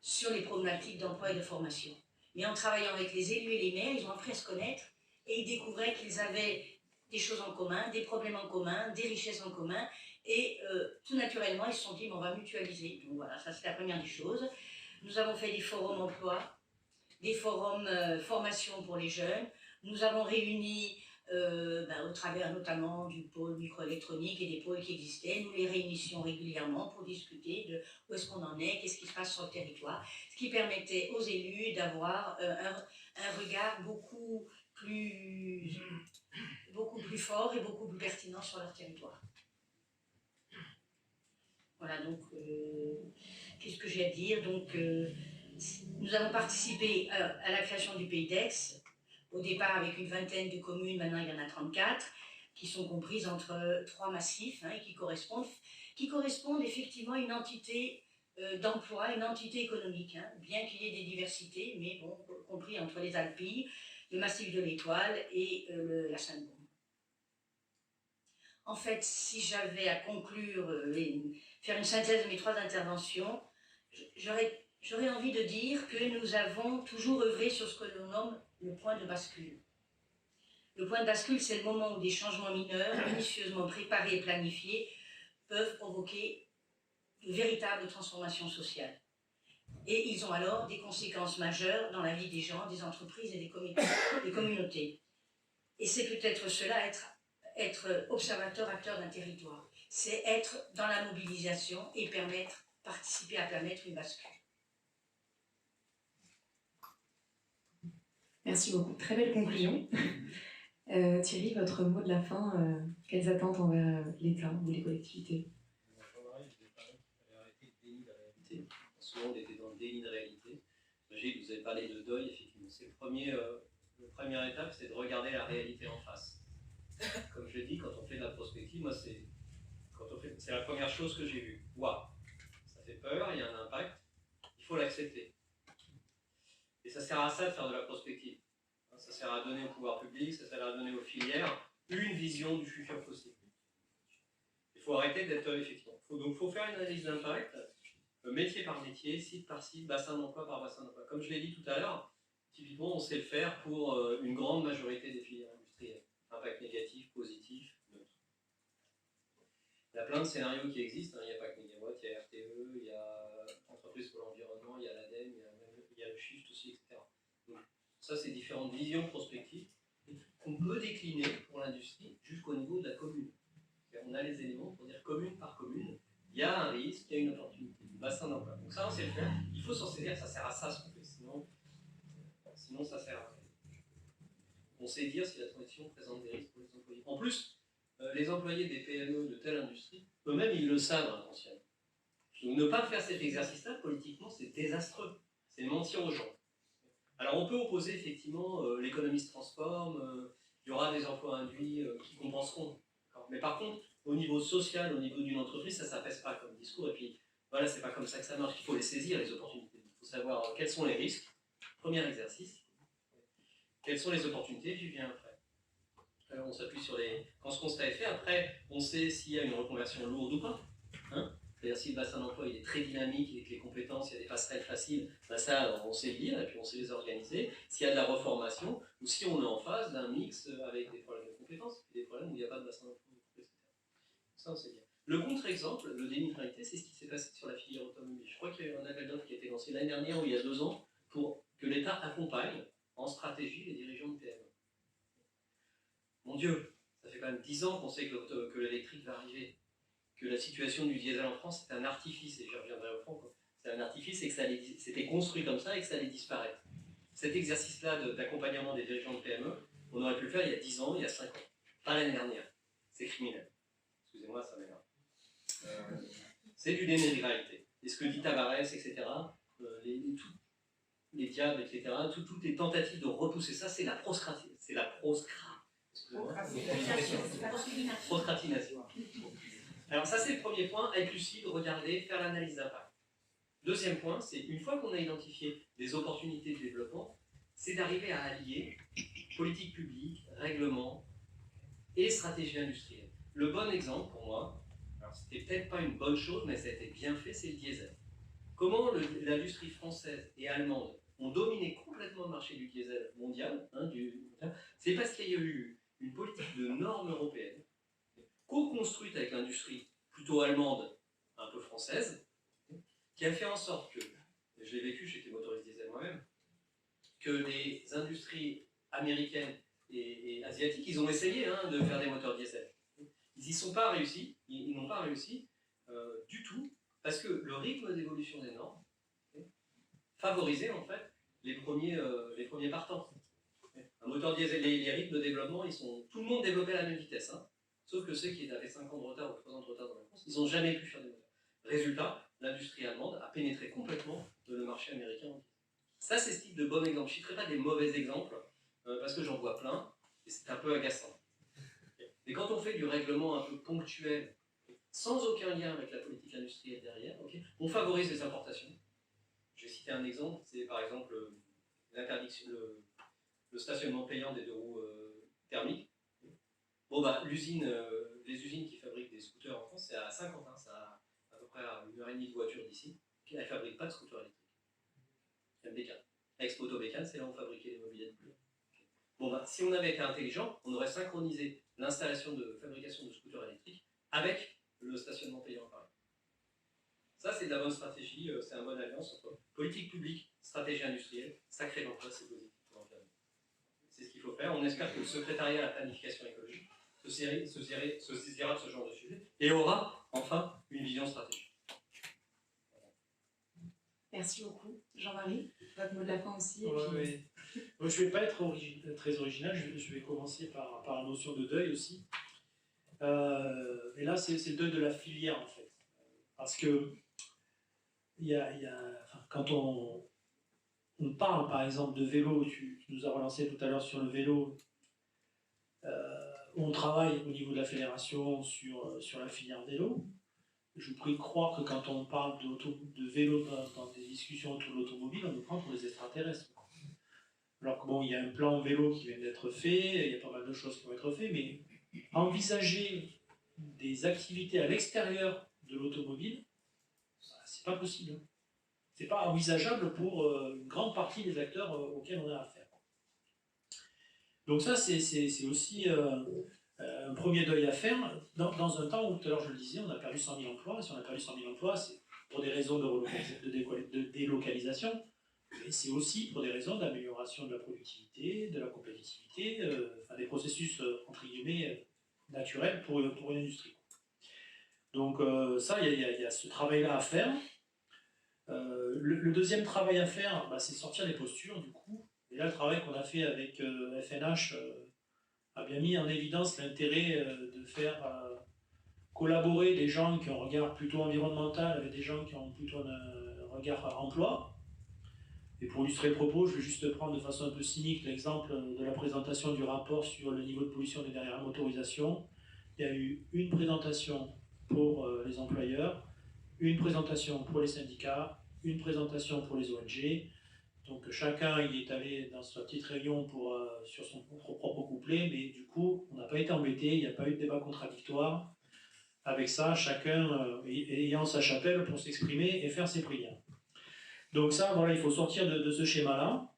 sur les problématiques d'emploi et de formation. Mais en travaillant avec les élus et les maires, ils ont appris à se connaître et ils découvraient qu'ils avaient des choses en commun, des problèmes en commun, des richesses en commun. Et tout naturellement, ils se sont dit, on va mutualiser. Donc voilà, ça c'est la première des choses. Nous avons fait des forums emploi des forums formation pour les jeunes. Nous avons réuni, au travers notamment du pôle microélectronique et des pôles qui existaient, nous les réunissions régulièrement pour discuter de où est-ce qu'on en est, qu'est-ce qui se passe sur le territoire, ce qui permettait aux élus d'avoir un regard beaucoup plus fort et beaucoup plus pertinent sur leur territoire. Voilà, donc, qu'est-ce que j'ai à dire? Donc, nous avons participé à la création du Pays d'Aix, au départ avec une vingtaine de communes, maintenant il y en a 34, qui sont comprises entre 3 massifs, et qui correspondent effectivement à une entité d'emploi, une entité économique, bien qu'il y ait des diversités, mais bon, compris entre les Alpilles, le massif de l'Étoile et la Sainte-Bombe. En fait, si j'avais à conclure et faire une synthèse de mes 3 interventions, j'aurais envie de dire que nous avons toujours œuvré sur ce que l'on nomme le point de bascule. Le point de bascule, c'est le moment où des changements mineurs, minutieusement préparés et planifiés, peuvent provoquer de véritables transformations sociales. Et ils ont alors des conséquences majeures dans la vie des gens, des entreprises et des communautés. Et c'est peut-être cela, être observateur, acteur d'un territoire. C'est être dans la mobilisation et participer à permettre une bascule. Merci beaucoup. Très belle conclusion. Thierry, votre mot de la fin, quelles attentes envers l'État ou les collectivités? Souvent, on était dans le déni de réalité. Vous avez parlé de deuil, effectivement. C'est la première étape, c'est de regarder la réalité en face. Comme je l'ai dit, quand on fait de la prospective, moi, c'est la première chose que j'ai vue. Waouh, ça fait peur, il y a un impact, il faut l'accepter. Et ça sert à ça de faire de la prospective. Ça sert à donner au pouvoir public, ça sert à donner aux filières une vision du futur possible. Il faut arrêter d'être effectivement. Donc, il faut faire une analyse d'impact, métier par métier, site par site, bassin d'emploi par bassin d'emploi. Comme je l'ai dit tout à l'heure, typiquement, on sait le faire pour une grande majorité des filières industrielles. Impact négatif, positif, neutre. Il y a plein de scénarios qui existent. Il n'y a pas que Megawatt, il y a RTE, il y a Entreprise pour l'environnement, il y a l'ADEME, il y a le Shift aussi, etc. Donc, ça, c'est différentes visions prospectives qu'on peut décliner pour l'industrie jusqu'au niveau de la commune. On a les éléments pour dire commune par commune, il y a un risque, il y a une opportunité, bassin d'emploi. Donc ça, on sait le faire. Il faut s'en saisir, ça sert à ça ce qu'on fait. Sinon ça sert à rien. On sait dire si la transition présente des risques pour les employés. En plus, les employés des PME de telle industrie, eux-mêmes, ils le savent inconsciemment. Donc ne pas faire cet exercice-là, politiquement, c'est désastreux. C'est mentir aux gens. Alors on peut opposer effectivement l'économie se transforme, il y aura des emplois induits qui compenseront. Mais par contre, au niveau social, au niveau d'une entreprise, ça ne s'apaise pas comme discours. Et puis voilà, c'est pas comme ça que ça marche. Il faut les saisir, les opportunités. Il faut savoir quels sont les risques. Premier exercice. Quelles sont les opportunités, puis viens après. Alors on s'appuie sur les... Quand ce constat est fait, après, on sait s'il y a une reconversion lourde ou pas. C'est-à-dire si le bassin d'emploi il est très dynamique et que les compétences, il y a des passerelles faciles, ça on sait le lire et puis on sait les organiser. S'il y a de la reformation, ou si on est en phase d'un mix avec des problèmes de compétences, et des problèmes où il n'y a pas de bassin d'emploi, etc. Ça on sait bien. Le contre-exemple, le déni de réalité, c'est ce qui s'est passé sur la filière automobile. Je crois qu'il y a eu un appel d'offres qui a été lancé l'année dernière ou il y a 2 ans pour que l'État accompagne en stratégie les dirigeants de PME. Mon Dieu, ça fait quand même 10 ans qu'on sait que l'électrique va arriver, que la situation du diesel en France c'est un artifice, et j'y reviendrai au fond, c'est un artifice et que c'était construit comme ça et que ça allait disparaître. Cet exercice-là d'accompagnement des dirigeants de PME, on aurait pu le faire il y a 10 ans, il y a 5 ans, pas l'année dernière. C'est criminel. Excusez-moi, ça m'énerve. C'est du déni de réalité. Et ce que dit Tavares, etc., les diables, etc., toutes les tentatives de repousser ça, c'est la procrastination. Alors ça, c'est le premier point, être lucide, regarder, faire l'analyse d'impact. Deuxième point, c'est une fois qu'on a identifié des opportunités de développement, c'est d'arriver à allier politique publique, règlement et stratégie industrielle. Le bon exemple pour moi, alors c'était peut-être pas une bonne chose, mais ça a été bien fait, c'est le diesel. Comment l'industrie française et allemande ont dominé complètement le marché du diesel mondial, c'est parce qu'il y a eu une politique de normes européennes, co-construite avec l'industrie plutôt allemande, un peu française, qui a fait en sorte que, et je l'ai vécu, j'étais motoriste diesel moi-même, que les industries américaines et asiatiques, ils ont essayé de faire des moteurs diesel. Ils n'y sont pas réussi, ils n'ont pas réussi du tout, parce que le rythme d'évolution des normes favorisait en fait les premiers partants. Un moteur diesel, les rythmes de développement, tout le monde développait à la même vitesse, sauf que ceux qui avaient 5 ans de retard ou 3 ans de retard dans la France, ils n'ont jamais pu faire des moteurs. Résultat, l'industrie allemande a pénétré complètement dans le marché américain. Ça, c'est ce type de bon exemple. Je ne citerai pas des mauvais exemples, parce que j'en vois plein, et c'est un peu agaçant. Mais quand on fait du règlement un peu ponctuel, sans aucun lien avec la politique industrielle derrière, on favorise les importations. Je vais citer un exemple, c'est par exemple l'interdiction, le stationnement payant des 2 roues thermiques. Bon, les usines qui fabriquent des scooters en France, c'est à Saint-Quentin, c'est à peu près à 1h30 de voiture d'ici. Elles ne fabriquent pas de scooters électriques. Il y a une bécane. Expo Auto Bécane, c'est là où on fabriquait les mobylettes bleues. Bon, si on avait été intelligent, on aurait synchronisé l'installation de fabrication de scooters électriques avec le stationnement payant à Paris. Ça, c'est de la bonne stratégie, c'est une bonne alliance entre politique publique, stratégie industrielle, ça crée l'emploi, c'est positif pour l'environnement. C'est ce qu'il faut faire. On espère que le secrétariat à la planification écologique se saisira de ce genre de sujet et aura enfin une vision stratégique. Merci beaucoup. Jean-Marie, votre mot de la fin aussi. Ouais. Moi, je ne vais pas être très original, je vais commencer par la notion de deuil aussi. Et là, c'est le deuil de la filière, en fait. Parce que quand on parle, par exemple, de vélo, tu nous as relancé tout à l'heure sur le vélo, on travaille au niveau de la fédération sur la filière vélo. Je vous prie de croire que quand on parle de vélo dans des discussions autour de l'automobile, on nous prend pour des extraterrestres. Alors que bon, il y a un plan vélo qui vient d'être fait, il y a pas mal de choses qui vont être faites, mais envisager des activités à l'extérieur de l'automobile, c'est pas possible. C'est pas envisageable pour une grande partie des acteurs auxquels on a affaire. Donc ça, c'est aussi un premier deuil à faire dans un temps où, tout à l'heure je le disais, on a perdu 100 000 emplois. Et si on a perdu 100 000 emplois, c'est pour des raisons de délocalisation, mais c'est aussi pour des raisons d'amélioration de la productivité, de la compétitivité, des processus, entre guillemets, naturels pour une industrie. Donc ça, il y a ce travail-là à faire. Le deuxième travail à faire, c'est sortir des postures, du coup. Et là, le travail qu'on a fait avec FNH a bien mis en évidence l'intérêt de faire collaborer des gens qui ont un regard plutôt environnemental avec des gens qui ont plutôt un regard emploi. Et pour illustrer le propos, je vais juste prendre de façon un peu cynique l'exemple de la présentation du rapport sur le niveau de pollution des dernières motorisations. Il y a eu une présentation pour les employeurs, une présentation pour les syndicats, une présentation pour les ONG. Donc chacun y est allé dans sa petite réunion sur son propre couplet, mais du coup, on n'a pas été embêté, il n'y a pas eu de débat contradictoire. Avec ça, chacun ayant sa chapelle pour s'exprimer et faire ses prières. Donc ça, voilà, il faut sortir de ce schéma-là.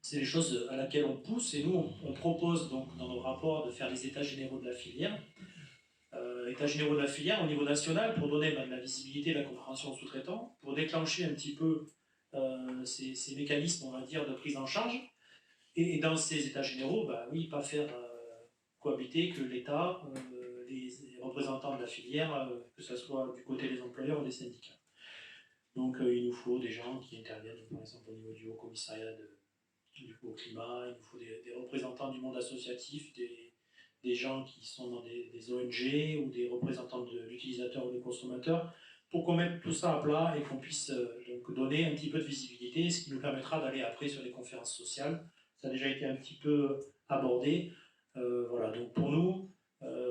C'est les choses à laquelle on pousse, et nous, on propose donc dans nos rapports de faire les états généraux de la filière. États généraux de la filière au niveau national pour donner de la visibilité et de la compréhension aux sous-traitants, pour déclencher un petit peu ces mécanismes, on va dire, de prise en charge. Et dans ces états généraux, oui, pas faire cohabiter que l'État, les représentants de la filière, que ce soit du côté des employeurs ou des syndicats. Donc il nous faut des gens qui interviennent, par exemple, au niveau du Haut-Commissariat au climat, il nous faut des représentants du monde associatif, des gens qui sont dans des ONG ou des représentants de l'utilisateur ou des consommateurs, pour qu'on mette tout ça à plat et qu'on puisse donc donner un petit peu de visibilité, ce qui nous permettra d'aller après sur les conférences sociales. Ça a déjà été un petit peu abordé. Voilà, donc pour nous,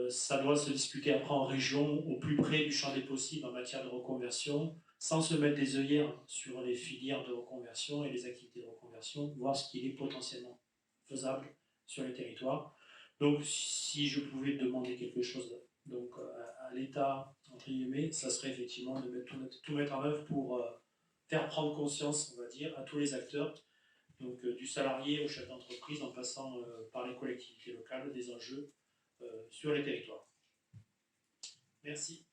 ça doit se discuter après en région, au plus près du champ des possibles en matière de reconversion, sans se mettre des œillères sur les filières de reconversion et les activités de reconversion, voir ce qui est potentiellement faisable sur les territoires. Donc si je pouvais demander quelque chose donc, à l'État, entre guillemets, ça serait effectivement de tout mettre en œuvre pour faire prendre conscience, on va dire, à tous les acteurs, donc du salarié au chef d'entreprise, en passant par les collectivités locales, des enjeux sur les territoires. Merci.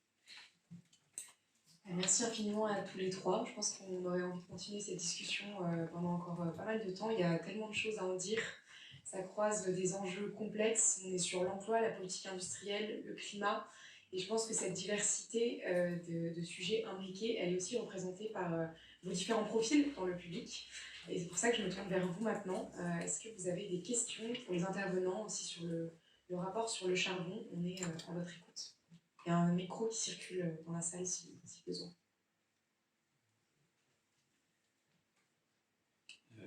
Merci infiniment à tous les trois. Je pense qu'on aurait envie de continuer cette discussion pendant encore pas mal de temps. Il y a tellement de choses à en dire. Ça croise des enjeux complexes. On est sur l'emploi, la politique industrielle, le climat. Et je pense que cette diversité de sujets imbriqués, elle est aussi représentée par vos différents profils dans le public. Et c'est pour ça que je me tourne vers vous maintenant. Est-ce que vous avez des questions pour les intervenants aussi sur le rapport sur le charbon? On est à votre écoute. Il y a un micro qui circule dans la salle si besoin.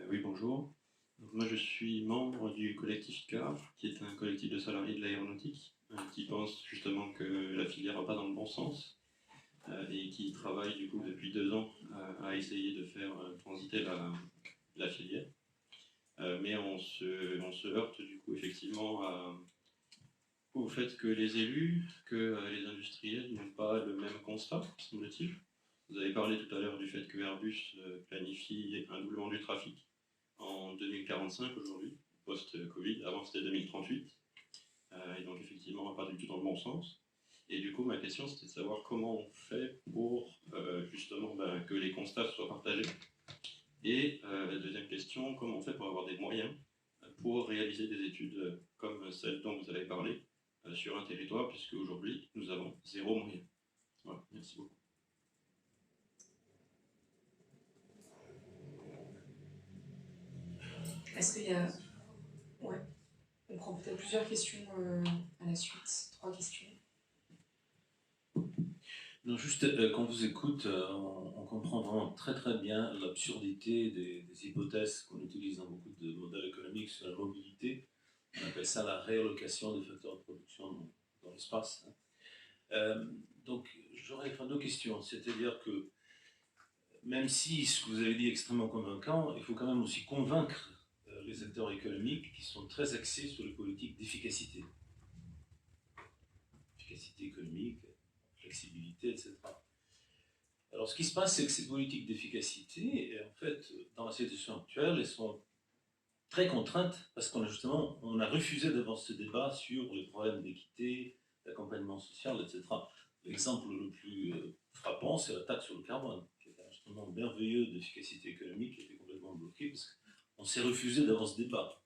Oui, bonjour. Donc, moi, je suis membre du collectif ICAR, qui est un collectif de salariés de l'aéronautique, qui pense justement que la filière va pas dans le bon sens et qui travaille du coup depuis 2 ans à essayer de faire transiter la filière. Mais on se heurte du coup effectivement au fait que les élus, que les industriels n'ont pas le même constat, semble-t-il. Vous avez parlé tout à l'heure du fait que Airbus planifie un doublement du trafic en 2045 aujourd'hui, post-Covid, avant c'était 2038, et donc effectivement pas du tout dans le bon sens. Et du coup ma question c'était de savoir comment on fait pour justement que les constats soient partagés. Et la deuxième question, comment on fait pour avoir des moyens pour réaliser des études comme celle dont vous avez parlé sur un territoire, puisque aujourd'hui nous avons 0 moyen. Voilà, merci beaucoup. Est-ce qu'il y a... Ouais. On prend peut-être plusieurs questions à la suite. 3 questions. Non, juste quand on vous écoute, on comprend vraiment très très bien l'absurdité des hypothèses qu'on utilise dans beaucoup de modèles économiques sur la mobilité. On appelle ça la réallocation des facteurs de production dans l'espace. Donc j'aurais 2 questions. C'est-à-dire que même si ce que vous avez dit est extrêmement convaincant, il faut quand même aussi convaincre les acteurs économiques qui sont très axés sur les politiques d'efficacité. Efficacité économique, flexibilité, etc. Alors, ce qui se passe, c'est que ces politiques d'efficacité, en fait, dans la situation actuelle, elles sont très contraintes parce qu'on a refusé d'avoir ce débat sur les problèmes d'équité, d'accompagnement social, etc. L'exemple le plus frappant, c'est la taxe sur le carbone, qui est un instrument merveilleux d'efficacité économique qui a été complètement bloqué parce qu'on s'est refusé d'avoir ce débat.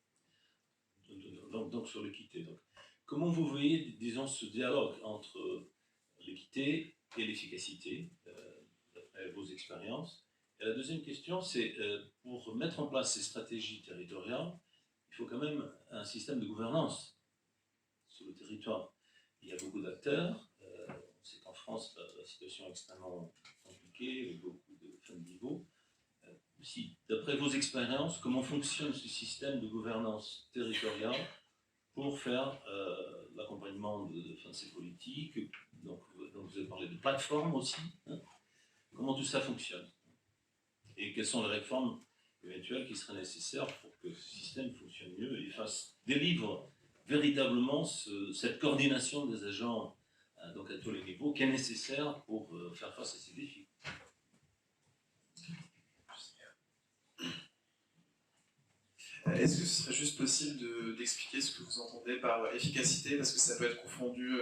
Donc sur l'équité. Donc, comment vous voyez, disons, ce dialogue entre l'équité et l'efficacité, d'après vos expériences? Et la deuxième question, c'est pour mettre en place ces stratégies territoriales, il faut quand même un système de gouvernance sur le territoire. Il y a beaucoup d'acteurs. On sait qu'en France, la situation est extrêmement compliquée, avec beaucoup de fins de niveau. Si, d'après vos expériences, comment fonctionne ce système de gouvernance territoriale pour faire l'accompagnement de ces politiques? Donc, vous avez parlé de plateformes aussi. Hein. Comment tout ça fonctionne? Et quelles sont les réformes éventuelles qui seraient nécessaires pour que ce système fonctionne mieux et délivre véritablement cette coordination des agents donc à tous les niveaux qui est nécessaire pour faire face à ces défis? Est-ce que ce serait juste possible d'expliquer ce que vous entendez par efficacité, parce que ça peut être confondu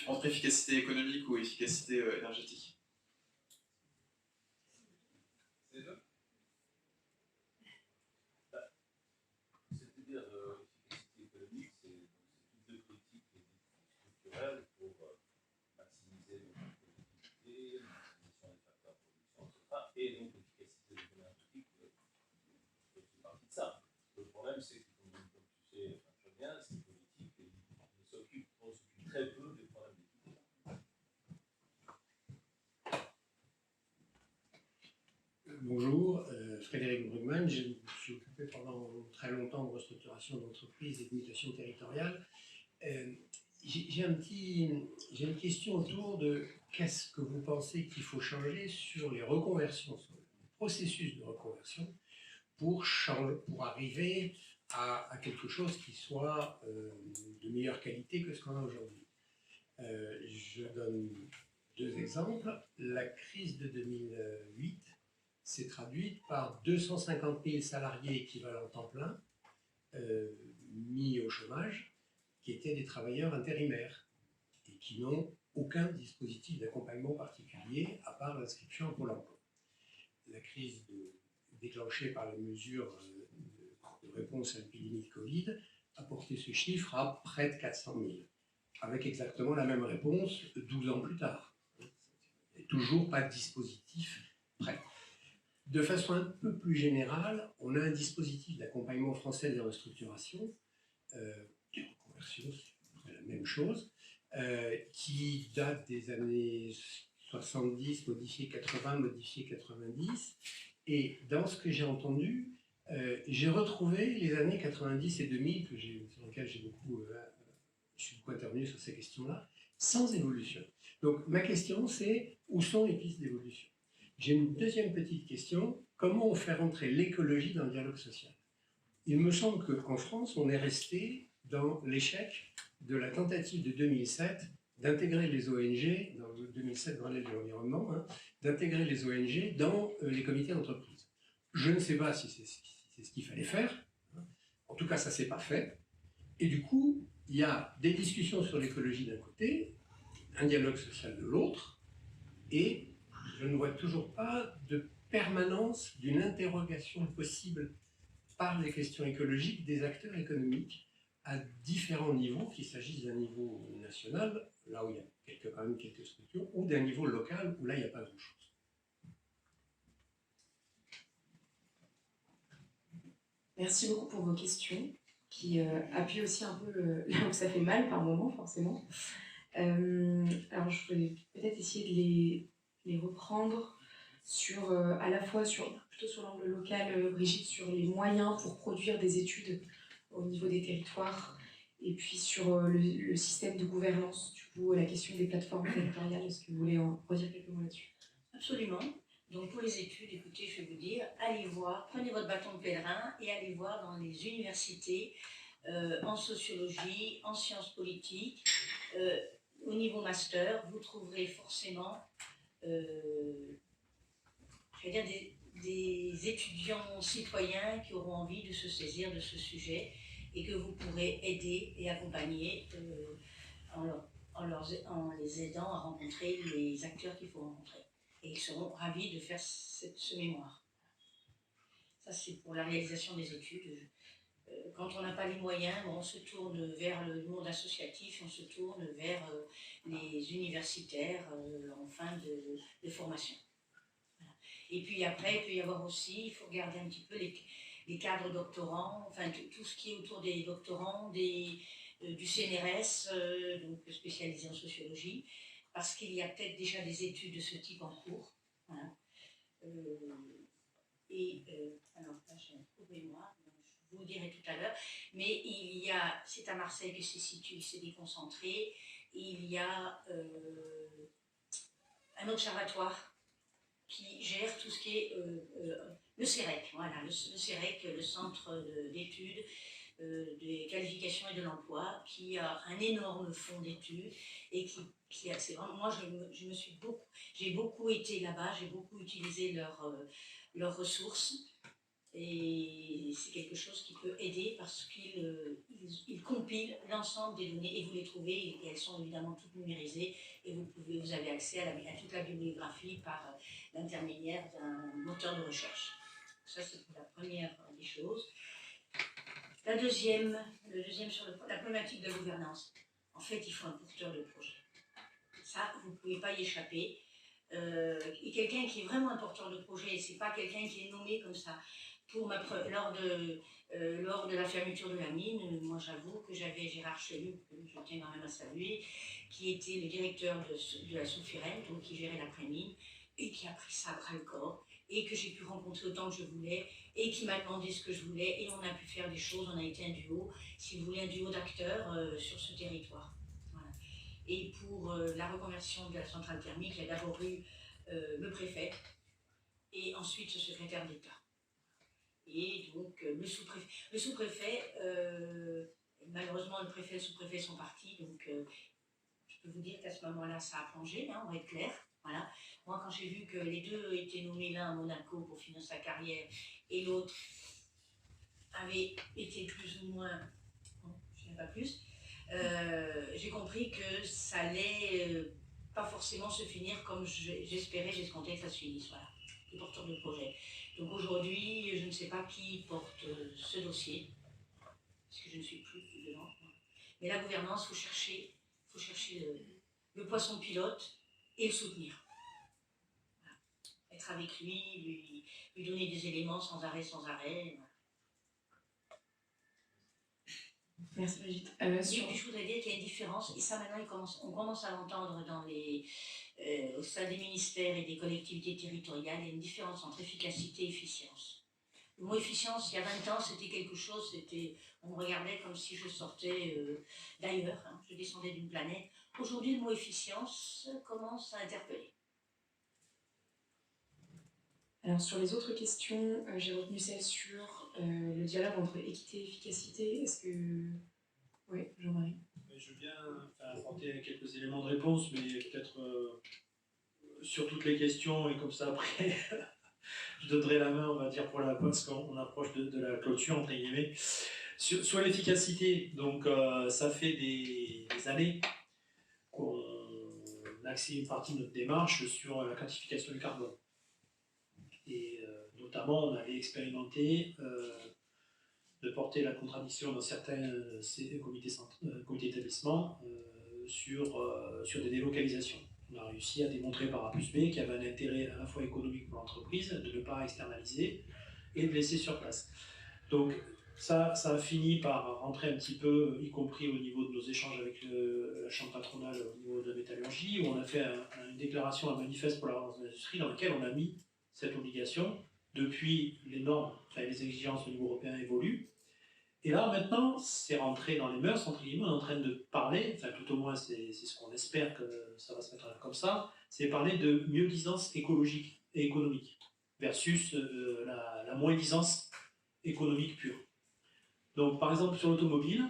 entre efficacité économique ou efficacité énergétique? C'est-à-dire efficacité économique, c'est toutes les politiques structurelles pour maximiser la productivité, l'optimisation des facteurs de production, etc. Et donc l'efficacité énergétique fait partie de ça. Le problème, c'est que, comme tu sais très bien, ces politiques s'occupent très peu des problèmes d'équité. Bonjour, Frédéric Brugman. Je me suis occupé pendant très longtemps de restructuration d'entreprises et de mutation territoriale. J'ai une question autour de qu'est-ce que vous pensez qu'il faut changer sur les reconversions, sur le processus de reconversion, pour arriver à quelque chose qui soit de meilleure qualité que ce qu'on a aujourd'hui. Je donne 2 exemples. La crise de 2008 s'est traduite par 250 000 salariés équivalents temps plein mis au chômage, qui étaient des travailleurs intérimaires et qui n'ont aucun dispositif d'accompagnement particulier à part l'inscription à Pôle emploi. La crise déclenchée par les mesures de réponse à l'épidémie de Covid a porté ce chiffre à près de 400 000, avec exactement la même réponse 12 ans plus tard. Il n'y a toujours pas de dispositif prêt. De façon un peu plus générale, on a un dispositif d'accompagnement français des restructurations, des reconversions, c'est la même chose, qui date des années 70, modifié 80, modifié 90. Et dans ce que j'ai entendu, j'ai retrouvé les années 90 et 2000, sur lesquelles je suis beaucoup intervenu sur ces questions-là, sans évolution. Donc ma question, c'est où sont les pistes d'évolution? J'ai une deuxième petite question. Comment on fait rentrer l'écologie dans le dialogue social? Il me semble qu'en France, on est resté dans l'échec de la tentative de 2007 d'intégrer les ONG, dans le 2007 Grenelle de l'environnement, d'intégrer les ONG dans les comités d'entreprise. Je ne sais pas si c'est ce qu'il fallait faire. En tout cas, ça ne s'est pas fait. Et du coup, il y a des discussions sur l'écologie d'un côté, un dialogue social de l'autre, et je ne vois toujours pas de permanence d'une interrogation possible par les questions écologiques des acteurs économiques à différents niveaux, qu'il s'agisse d'un niveau national, là où il y a quand même quelques structures, ou d'un niveau local, où là, il n'y a pas grand-chose. Merci beaucoup pour vos questions, qui appuient aussi un peu là où ça fait mal par moment, forcément. Alors, je vais peut-être essayer de les reprendre sur, à la fois plutôt sur l'angle local, Brigitte, sur les moyens pour produire des études au niveau des territoires, et puis sur le système de gouvernance, du coup, la question des plateformes territoriales. Est-ce que vous voulez en redire quelques mots là-dessus? Absolument. Donc pour les études, écoutez, je vais vous dire, allez voir, prenez votre bâton de pèlerin et allez voir dans les universités, en sociologie, en sciences politiques, au niveau master, vous trouverez forcément je vais dire des étudiants citoyens qui auront envie de se saisir de ce sujet et que vous pourrez aider et accompagner en les aidant à rencontrer les acteurs qu'il faut rencontrer. Et ils seront ravis de faire ce mémoire. Ça, c'est pour la réalisation des études. Quand on n'a pas les moyens, on se tourne vers le monde associatif, on se tourne vers les universitaires en fin de formation. Voilà. Et puis après, il peut y avoir aussi, il faut regarder un petit peu les cadres doctorants, enfin tout ce qui est autour des doctorants, du CNRS, donc spécialisé en sociologie, parce qu'il y a peut-être déjà des études de ce type en cours. Voilà. Alors là, j'ai un trou de mémoire, je vous dirai tout à l'heure, mais c'est à Marseille que c'est situé, c'est déconcentré. Il y a un observatoire qui gère tout ce qui est le CEREC, voilà, le CEREC, le Centre d'études des qualifications et de l'emploi, qui a un énorme fonds d'études et qui c'est vraiment, moi j'ai beaucoup été là-bas, j'ai beaucoup utilisé leurs ressources, et c'est quelque chose qui peut aider parce qu'ils compilent l'ensemble des données et vous les trouvez, et elles sont évidemment toutes numérisées, et vous avez accès à toute la bibliographie par l'intermédiaire d'un moteur de recherche. Ça, c'est la première des choses. Le deuxième sur la problématique de la gouvernance. En fait, il faut un porteur de projet. Ça, vous ne pouvez pas y échapper. Et quelqu'un qui est vraiment un porteur de projet, c'est pas quelqu'un qui est nommé comme ça. Lors de la fermeture de la mine, moi j'avoue que j'avais Gérard Chelu, que je tiens quand même à saluer, qui était le directeur de la Soufirène, donc qui gérait l'après-mine, et qui a pris ça à bras-le-corps, et que j'ai pu rencontrer autant que je voulais, et qui m'a demandé ce que je voulais, et on a pu faire des choses, on a été un duo, si vous voulez, un duo d'acteurs sur ce territoire. Voilà. Et pour la reconversion de la centrale thermique, il y a d'abord eu le préfet, et ensuite le secrétaire d'État. Et donc le sous-préfet, malheureusement le préfet et le sous-préfet sont partis, donc je peux vous dire qu'à ce moment-là ça a plongé, on va être clair. Voilà. Moi quand j'ai vu que les deux étaient nommés, l'un à Monaco pour finir sa carrière et l'autre avait été plus ou moins, bon, je ne sais pas plus, j'ai compris que ça allait pas forcément se finir comme j'espérais, j'escomptais que ça se finisse, voilà, les porteurs de projet. Donc aujourd'hui, je ne sais pas qui porte ce dossier, parce que je ne suis plus dedans. Mais la gouvernance, il faut chercher le poisson pilote et le soutenir. Voilà. Être avec lui, lui donner des éléments sans arrêt, sans arrêt. Voilà. Merci Brigitte. Et puis je voudrais dire qu'il y a une différence, et ça maintenant on commence à l'entendre au sein des ministères et des collectivités territoriales, il y a une différence entre efficacité et efficience. Le mot efficience, il y a 20 ans, c'était quelque chose, on me regardait comme si je sortais d'ailleurs, hein, je descendais d'une planète. Aujourd'hui, le mot efficience commence à interpeller. Alors sur les autres questions, j'ai retenu celle sur le dialogue entre équité et efficacité. Est-ce que... Oui, Jean-Marie. Je veux bien apporter quelques éléments de réponse, mais peut-être sur toutes les questions, et comme ça après, je donnerai la main, on va dire, parce qu'on approche de la clôture, entre guillemets. Sur l'efficacité, donc ça fait des années qu'on a axé une partie de notre démarche sur la quantification du carbone. Et notamment, on avait expérimenté de porter la contradiction dans certains comités d'établissement sur des délocalisations. On a réussi à démontrer par A plus B qu'il y avait un intérêt à la fois économique pour l'entreprise de ne pas externaliser et de laisser sur place. Donc ça a fini par rentrer un petit peu, y compris au niveau de nos échanges avec la chambre patronale au niveau de la métallurgie, où on a fait une déclaration, un manifeste pour la relance de l'industrie dans lequel on a mis cette obligation. Depuis, les normes, les exigences au niveau européen évoluent. Et là, maintenant, c'est rentré dans les mœurs, entre guillemets, on est en train de parler, enfin tout au moins c'est ce qu'on espère que ça va se mettre comme ça, c'est parler de mieux-disance écologique et économique versus la moins-disance économique pure. Donc par exemple sur l'automobile,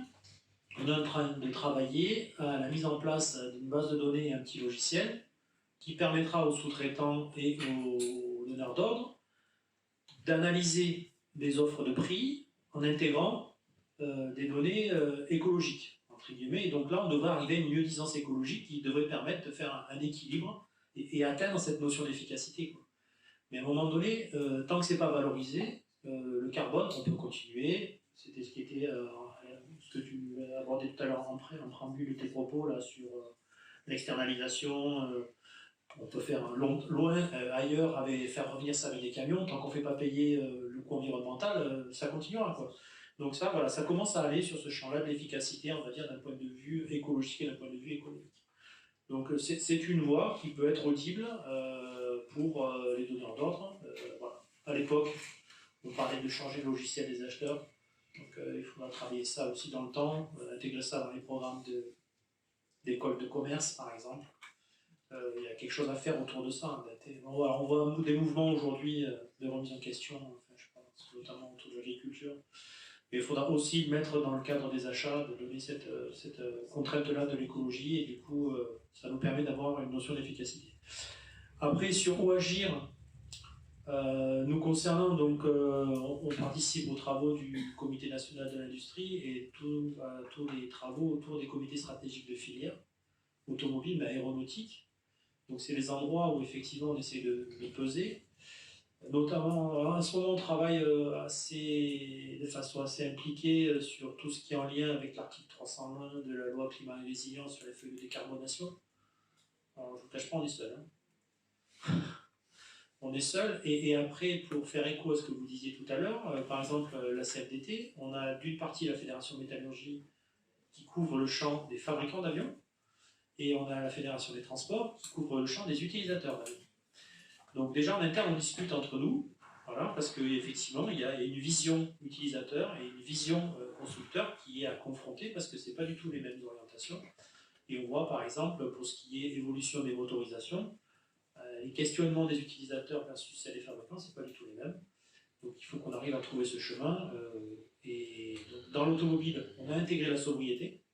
on est en train de travailler à la mise en place d'une base de données et un petit logiciel qui permettra aux sous-traitants et aux donneurs d'ordre d'analyser des offres de prix en intégrant des données écologiques, entre guillemets. Et donc là, on devrait arriver à une mieux-disance écologique qui devrait permettre de faire un équilibre et atteindre cette notion d'efficacité. Mais à un moment donné, tant que ce n'est pas valorisé, le carbone, on peut continuer. C'était ce qui était ce que tu as abordé tout à l'heure en préambule de tes propos là, sur l'externalisation. On peut faire loin ailleurs, faire revenir ça avec des camions. Tant qu'on ne fait pas payer le coût environnemental, ça continuera, quoi. Donc ça, voilà, ça commence à aller sur ce champ-là de l'efficacité, on va dire, d'un point de vue écologique et d'un point de vue économique. Donc c'est une voie qui peut être audible pour les donneurs d'ordre. Voilà. À l'époque, on parlait de changer le logiciel des acheteurs. Donc il faudra travailler ça aussi dans le temps, intégrer ça dans les programmes d'école de commerce, par exemple. Il y a quelque chose à faire autour de ça. On voit des mouvements aujourd'hui de remise en question, enfin, je pense, notamment autour de l'agriculture. Mais il faudra aussi le mettre dans le cadre des achats, de donner cette contrainte-là de l'écologie, et du coup, ça nous permet d'avoir une notion d'efficacité. Après, sur où agir, nous concernant, donc, on participe aux travaux du Comité national de l'industrie et tous les travaux autour des comités stratégiques de filière, automobile, mais aéronautique. Donc, c'est les endroits où effectivement on essaie de peser. Notamment, en ce moment, on travaille de façon assez impliquée sur tout ce qui est en lien avec l'article 301 de la loi climat et résilience sur les feuilles de décarbonation. Alors, je ne vous cache pas, on est seul. Hein. On est seul, et après, pour faire écho à ce que vous disiez tout à l'heure, par exemple, la CFDT, on a d'une partie la Fédération de métallurgie qui couvre le champ des fabricants d'avions, et on a la Fédération des transports qui couvre le champ des utilisateurs d'avions. Donc déjà en interne, on discute entre nous, voilà, parce qu'effectivement, il y a une vision utilisateur et une vision constructeur qui est à confronter, parce que ce n'est pas du tout les mêmes orientations. Et on voit par exemple, pour ce qui est évolution des motorisations, les questionnements des utilisateurs versus celles des fabricants, ce n'est pas du tout les mêmes. Donc il faut qu'on arrive à trouver ce chemin. Et donc, dans l'automobile, on a intégré la sobriété.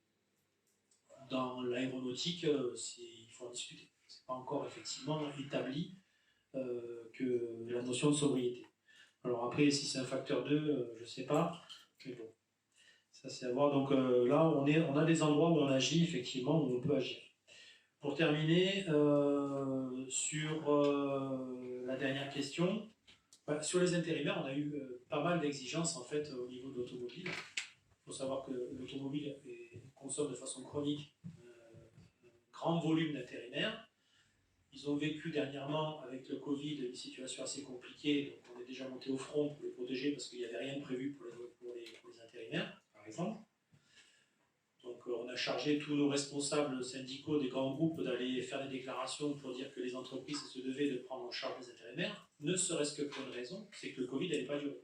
Dans l'aéronautique, il faut en discuter. Ce n'est pas encore effectivement établi que la notion de sobriété. Alors après, si c'est un facteur 2, je ne sais pas, mais bon, Ça, c'est à voir. Donc là, on a des endroits où on agit, effectivement, où on peut agir. Pour terminer, sur la dernière question, sur les intérimaires, on a eu pas mal d'exigences en fait au niveau de l'automobile. Il faut savoir que l'automobile consomme de façon chronique un grand volume d'intérimaires. Ils ont vécu dernièrement avec le Covid une situation assez compliquée, donc on est déjà monté au front pour les protéger parce qu'il n'y avait rien de prévu pour les intérimaires, par exemple. Donc on a chargé tous nos responsables syndicaux des grands groupes d'aller faire des déclarations pour dire que les entreprises se devaient de prendre en charge les intérimaires, ne serait-ce que pour une raison, c'est que le Covid n'allait pas durer.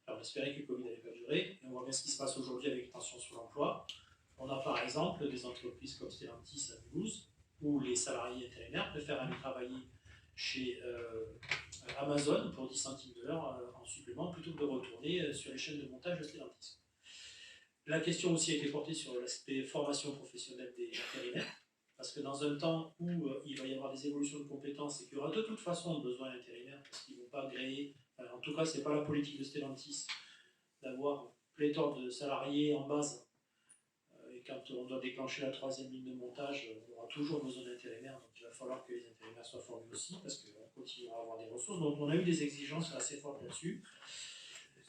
Alors on espérait que le Covid n'allait pas durer, et on voit bien ce qui se passe aujourd'hui avec les tensions sur l'emploi. On a par exemple des entreprises comme Stellantis à Mulhouse, où les salariés intérimaires préfèrent aller travailler chez Amazon pour 10 centimes de l'heure en supplément, plutôt que de retourner sur les chaînes de montage de Stellantis. La question aussi a été portée sur l'aspect formation professionnelle des intérimaires, parce que dans un temps où il va y avoir des évolutions de compétences et qu'il y aura de toute façon besoin d'intérimaires, parce qu'ils ne vont pas agréer, en tout cas ce n'est pas la politique de Stellantis d'avoir pléthore de salariés en base, et quand on doit déclencher la 3e ligne de montage, on aura toujours besoin d'intérimaires, donc il va falloir que les intérimaires soient formés aussi, parce qu'on continuera à avoir des ressources, donc on a eu des exigences assez fortes là-dessus,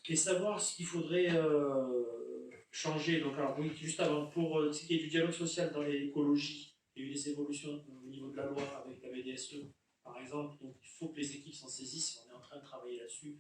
et savoir ce qu'il faudrait changer. Donc, alors oui, juste avant, pour ce qui est du dialogue social dans l'écologie, il y a eu des évolutions au niveau de la loi avec la BDSE, par exemple. Donc, il faut que les équipes s'en saisissent. On est en train de travailler là-dessus.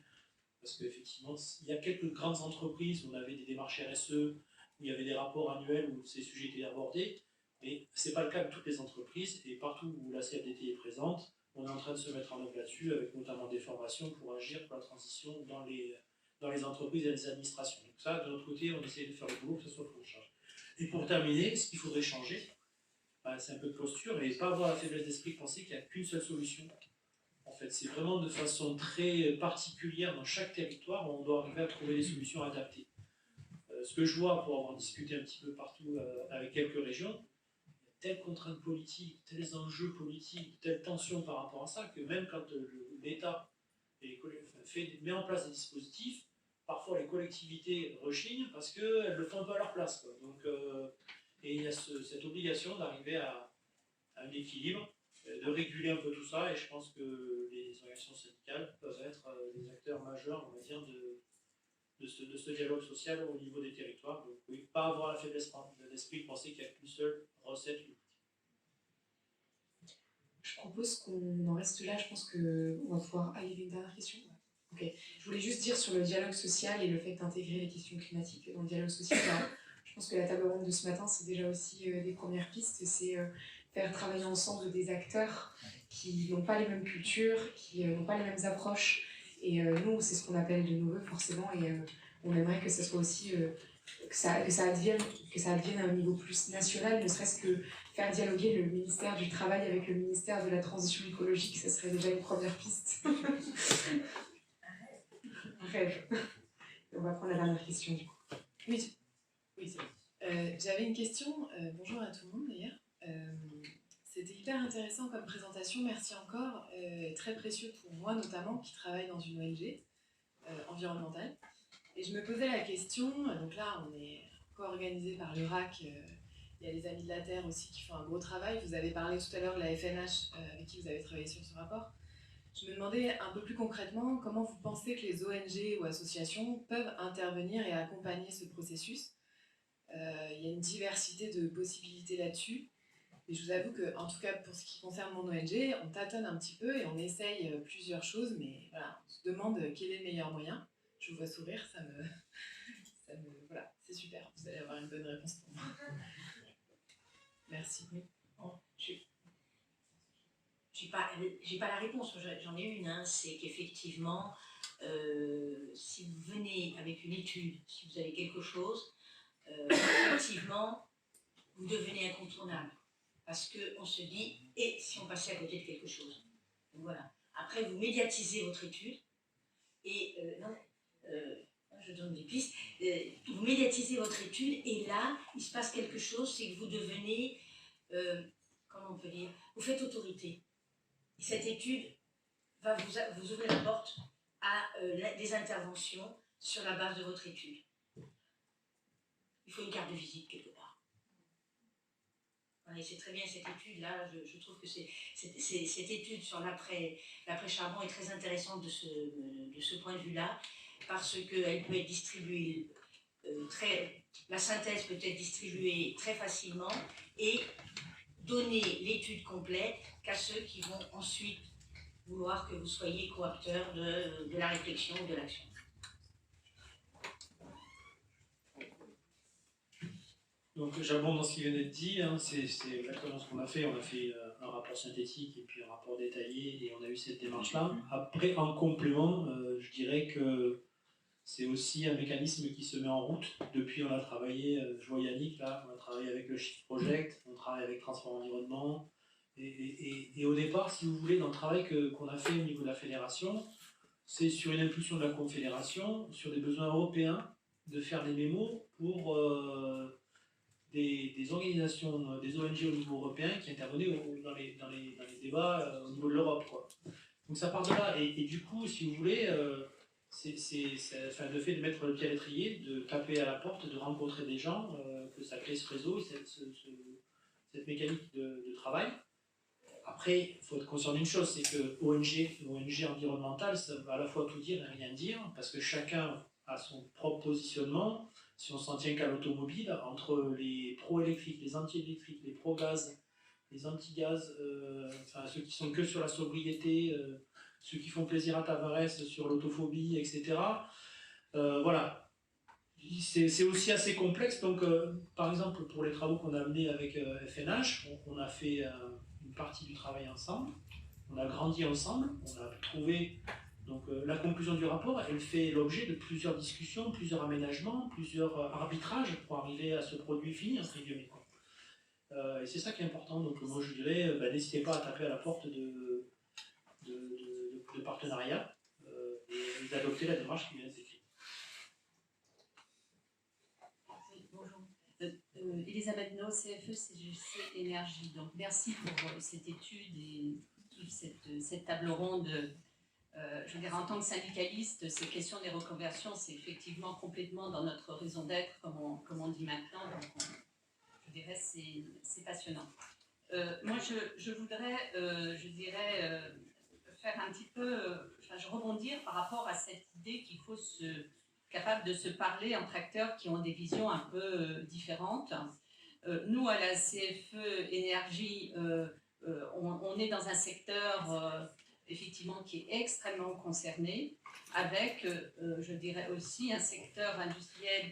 Parce qu'effectivement, il y a quelques grandes entreprises où on avait des démarches RSE, où il y avait des rapports annuels où ces sujets étaient abordés. Mais ce n'est pas le cas de toutes les entreprises. Et partout où la CFDT est présente, on est en train de se mettre en œuvre là-dessus, avec notamment des formations pour agir pour la transition dans les entreprises et les administrations. Donc ça, de notre côté, on essaie de faire le boulot, que ce soit pris en charge. Et pour terminer, ce qu'il faudrait changer, c'est un peu de posture et pas avoir la faiblesse d'esprit de penser qu'il n'y a qu'une seule solution. En fait, c'est vraiment de façon très particulière dans chaque territoire où on doit arriver à trouver des solutions adaptées. Ce que je vois, pour avoir discuté un petit peu partout avec quelques régions, il y a telles contraintes politiques, tels enjeux politiques, telles tensions par rapport à ça, que même quand l'État met en place des dispositifs, parfois les collectivités rechignent parce qu'elles ne le font pas à leur place. Quoi. Donc, et il y a cette obligation d'arriver à un équilibre, de réguler un peu tout ça, et je pense que les organisations syndicales peuvent être des acteurs majeurs, on va dire, de ce dialogue social au niveau des territoires. Donc oui, pas avoir la faiblesse d'esprit de penser qu'il n'y a qu'une seule recette. Je propose qu'on en reste là, je pense qu'on va pouvoir... Ah, il y avait une dernière question. Ok. Je voulais juste dire sur le dialogue social et le fait d'intégrer les questions climatiques dans le dialogue social. Alors, je pense que la table ronde de ce matin, c'est déjà aussi des premières pistes. C'est faire travailler ensemble des acteurs qui n'ont pas les mêmes cultures, qui n'ont pas les mêmes approches. Et nous, c'est ce qu'on appelle de nos voeux, forcément. Et on aimerait que ça soit aussi... que ça advienne à un niveau plus national, ne serait-ce que faire dialoguer le ministère du Travail avec le ministère de la Transition écologique, ça serait déjà une première piste. Rêve. On va prendre la dernière question du coup. Oui, c'est bon. J'avais une question, bonjour à tout le monde d'ailleurs. C'était hyper intéressant comme présentation, merci encore, très précieux pour moi notamment qui travaille dans une ONG environnementale. Et je me posais la question, donc là on est co-organisé par le RAC, il y a les Amis de la Terre aussi qui font un gros travail. Vous avez parlé tout à l'heure de la FNH avec qui vous avez travaillé sur ce rapport. Je me demandais un peu plus concrètement comment vous pensez que les ONG ou associations peuvent intervenir et accompagner ce processus. Il y a une diversité de possibilités là-dessus. Et je vous avoue que, en tout cas pour ce qui concerne mon ONG, on tâtonne un petit peu et on essaye plusieurs choses, mais voilà, on se demande quel est le meilleur moyen. Je vous vois sourire, ça me voilà, c'est super, vous allez avoir une bonne réponse pour moi. Merci. J'ai pas la réponse, j'en ai une, hein. C'est qu'effectivement, si vous venez avec une étude, si vous avez quelque chose, effectivement, vous devenez incontournable. Parce qu'on se dit, et si on passait à côté de quelque chose. Donc voilà. Après, vous médiatisez votre étude, et je donne des pistes, vous médiatisez votre étude, et là, il se passe quelque chose, c'est que vous devenez, comment on peut dire, vous faites autorité. Et cette étude va vous ouvrir la porte à des interventions sur la base de votre étude. il faut une carte de visite quelque part. Et c'est très bien cette étude-là, je trouve que cette étude sur l'après-charbon est très intéressante de ce point de vue-là, parce qu'elle peut être distribuée, la synthèse peut être distribuée très facilement et donner l'étude complète qu'à ceux qui vont ensuite vouloir que vous soyez coacteurs de la réflexion ou de l'action. Donc j'abonde dans ce qui vient d'être dit, hein, c'est exactement ce qu'on a fait. On a fait un rapport synthétique et puis un rapport détaillé et on a eu cette démarche-là. Après, en complément, je dirais que c'est aussi un mécanisme qui se met en route. Depuis, on a travaillé, je vois Yannick là, on a travaillé avec le Shift Project, on travaille avec Transport Environnement. Et au départ, si vous voulez, dans le travail qu'on a fait au niveau de la fédération, c'est sur une impulsion de la confédération, sur des besoins européens, de faire des mémos pour des organisations, des ONG au niveau européen qui intervenaient dans les débats au niveau de l'Europe, quoi. Donc ça part de là. Et du coup, si vous voulez, le fait de mettre le pied à l'étrier, de taper à la porte, de rencontrer des gens, que ça crée ce réseau, cette mécanique de travail. Après, il faut être conscient d'une chose, c'est que ONG environnementale, ça va à la fois tout dire et rien dire, parce que chacun a son propre positionnement. Si on s'en tient qu'à l'automobile, entre les pro-électriques, les anti-électriques, les pro-gaz, les anti-gaz, ceux qui sont que sur la sobriété, ceux qui font plaisir à Tavares sur l'autophobie, etc. Voilà. C'est aussi assez complexe. Donc, par exemple, pour les travaux qu'on a menés avec FNH, on a fait une partie du travail ensemble, on a grandi ensemble, on a trouvé... Donc la conclusion du rapport, elle fait l'objet de plusieurs discussions, plusieurs aménagements, plusieurs arbitrages pour arriver à ce produit fini, entre guillemets. Et c'est ça qui est important. Donc moi je dirais, n'hésitez pas à taper à la porte de partenariat et d'adopter la démarche qui vient d'être écrite. Bonjour. Elisabeth No, CFE CGC Énergie. Donc merci pour cette étude et toute cette table ronde. Je veux dire, en tant que syndicaliste, ces questions des reconversions, c'est effectivement complètement dans notre raison d'être, comme on dit maintenant. Donc, je dirais, c'est passionnant. Moi, je voudrais, faire un petit peu, je rebondir par rapport à cette idée qu'il faut capable de se parler entre acteurs qui ont des visions un peu différentes. Nous, à la CFE Énergie, on est dans un secteur... effectivement, qui est extrêmement concerné, avec, je dirais aussi, un secteur industriel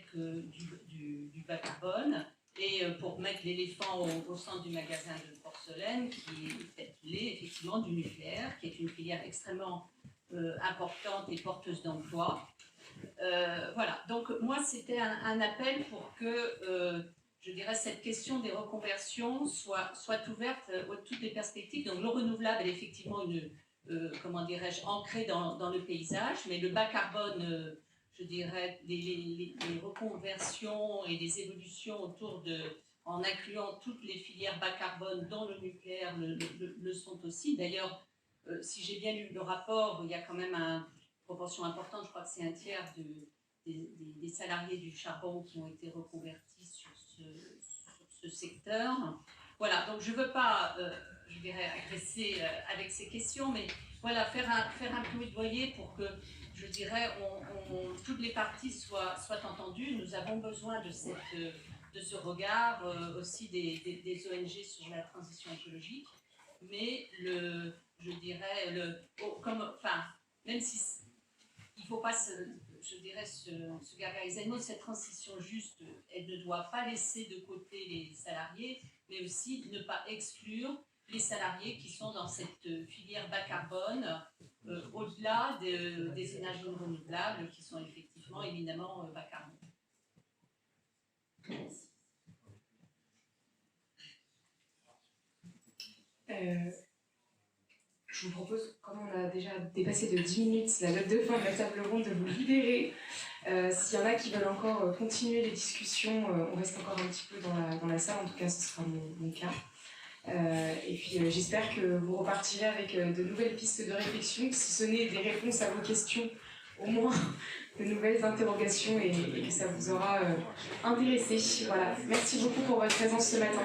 du bas carbone, et pour mettre l'éléphant au centre du magasin de porcelaine, qui est effectivement du nucléaire, qui est une filière extrêmement importante et porteuse d'emploi. Voilà, donc moi, c'était un appel pour que, je dirais, cette question des reconversions soit ouverte à toutes les perspectives. Donc le renouvelable est effectivement comment dirais-je, ancré dans le paysage, mais le bas carbone, je dirais, les reconversions et les évolutions en incluant toutes les filières bas carbone dans le nucléaire le sont aussi. D'ailleurs, si j'ai bien lu le rapport, il y a quand même une proportion importante, je crois que c'est un tiers des salariés du charbon qui ont été reconvertis sur ce secteur. Voilà, donc je ne veux pas... je dirais, agresser avec ces questions, mais voilà, faire un plaidoyer pour que, je dirais, toutes les parties soient entendues. Nous avons besoin de ce regard aussi des ONG sur la transition écologique, mais je dirais, même si il ne faut pas se gargariser le mot, cette transition juste, elle ne doit pas laisser de côté les salariés, mais aussi ne pas exclure les salariés qui sont dans cette filière bas carbone, au-delà des énergies renouvelables qui sont effectivement éminemment bas carbone. Je vous propose, comme on a déjà dépassé de 10 minutes la note de fin de la table ronde, de vous libérer. S'il y en a qui veulent encore continuer les discussions, on reste encore un petit peu dans la salle, en tout cas ce sera mon cas. Et puis j'espère que vous repartirez avec de nouvelles pistes de réflexion, si ce n'est des réponses à vos questions au moins de nouvelles interrogations et que ça vous aura intéressé. Voilà. Merci beaucoup pour votre présence ce matin.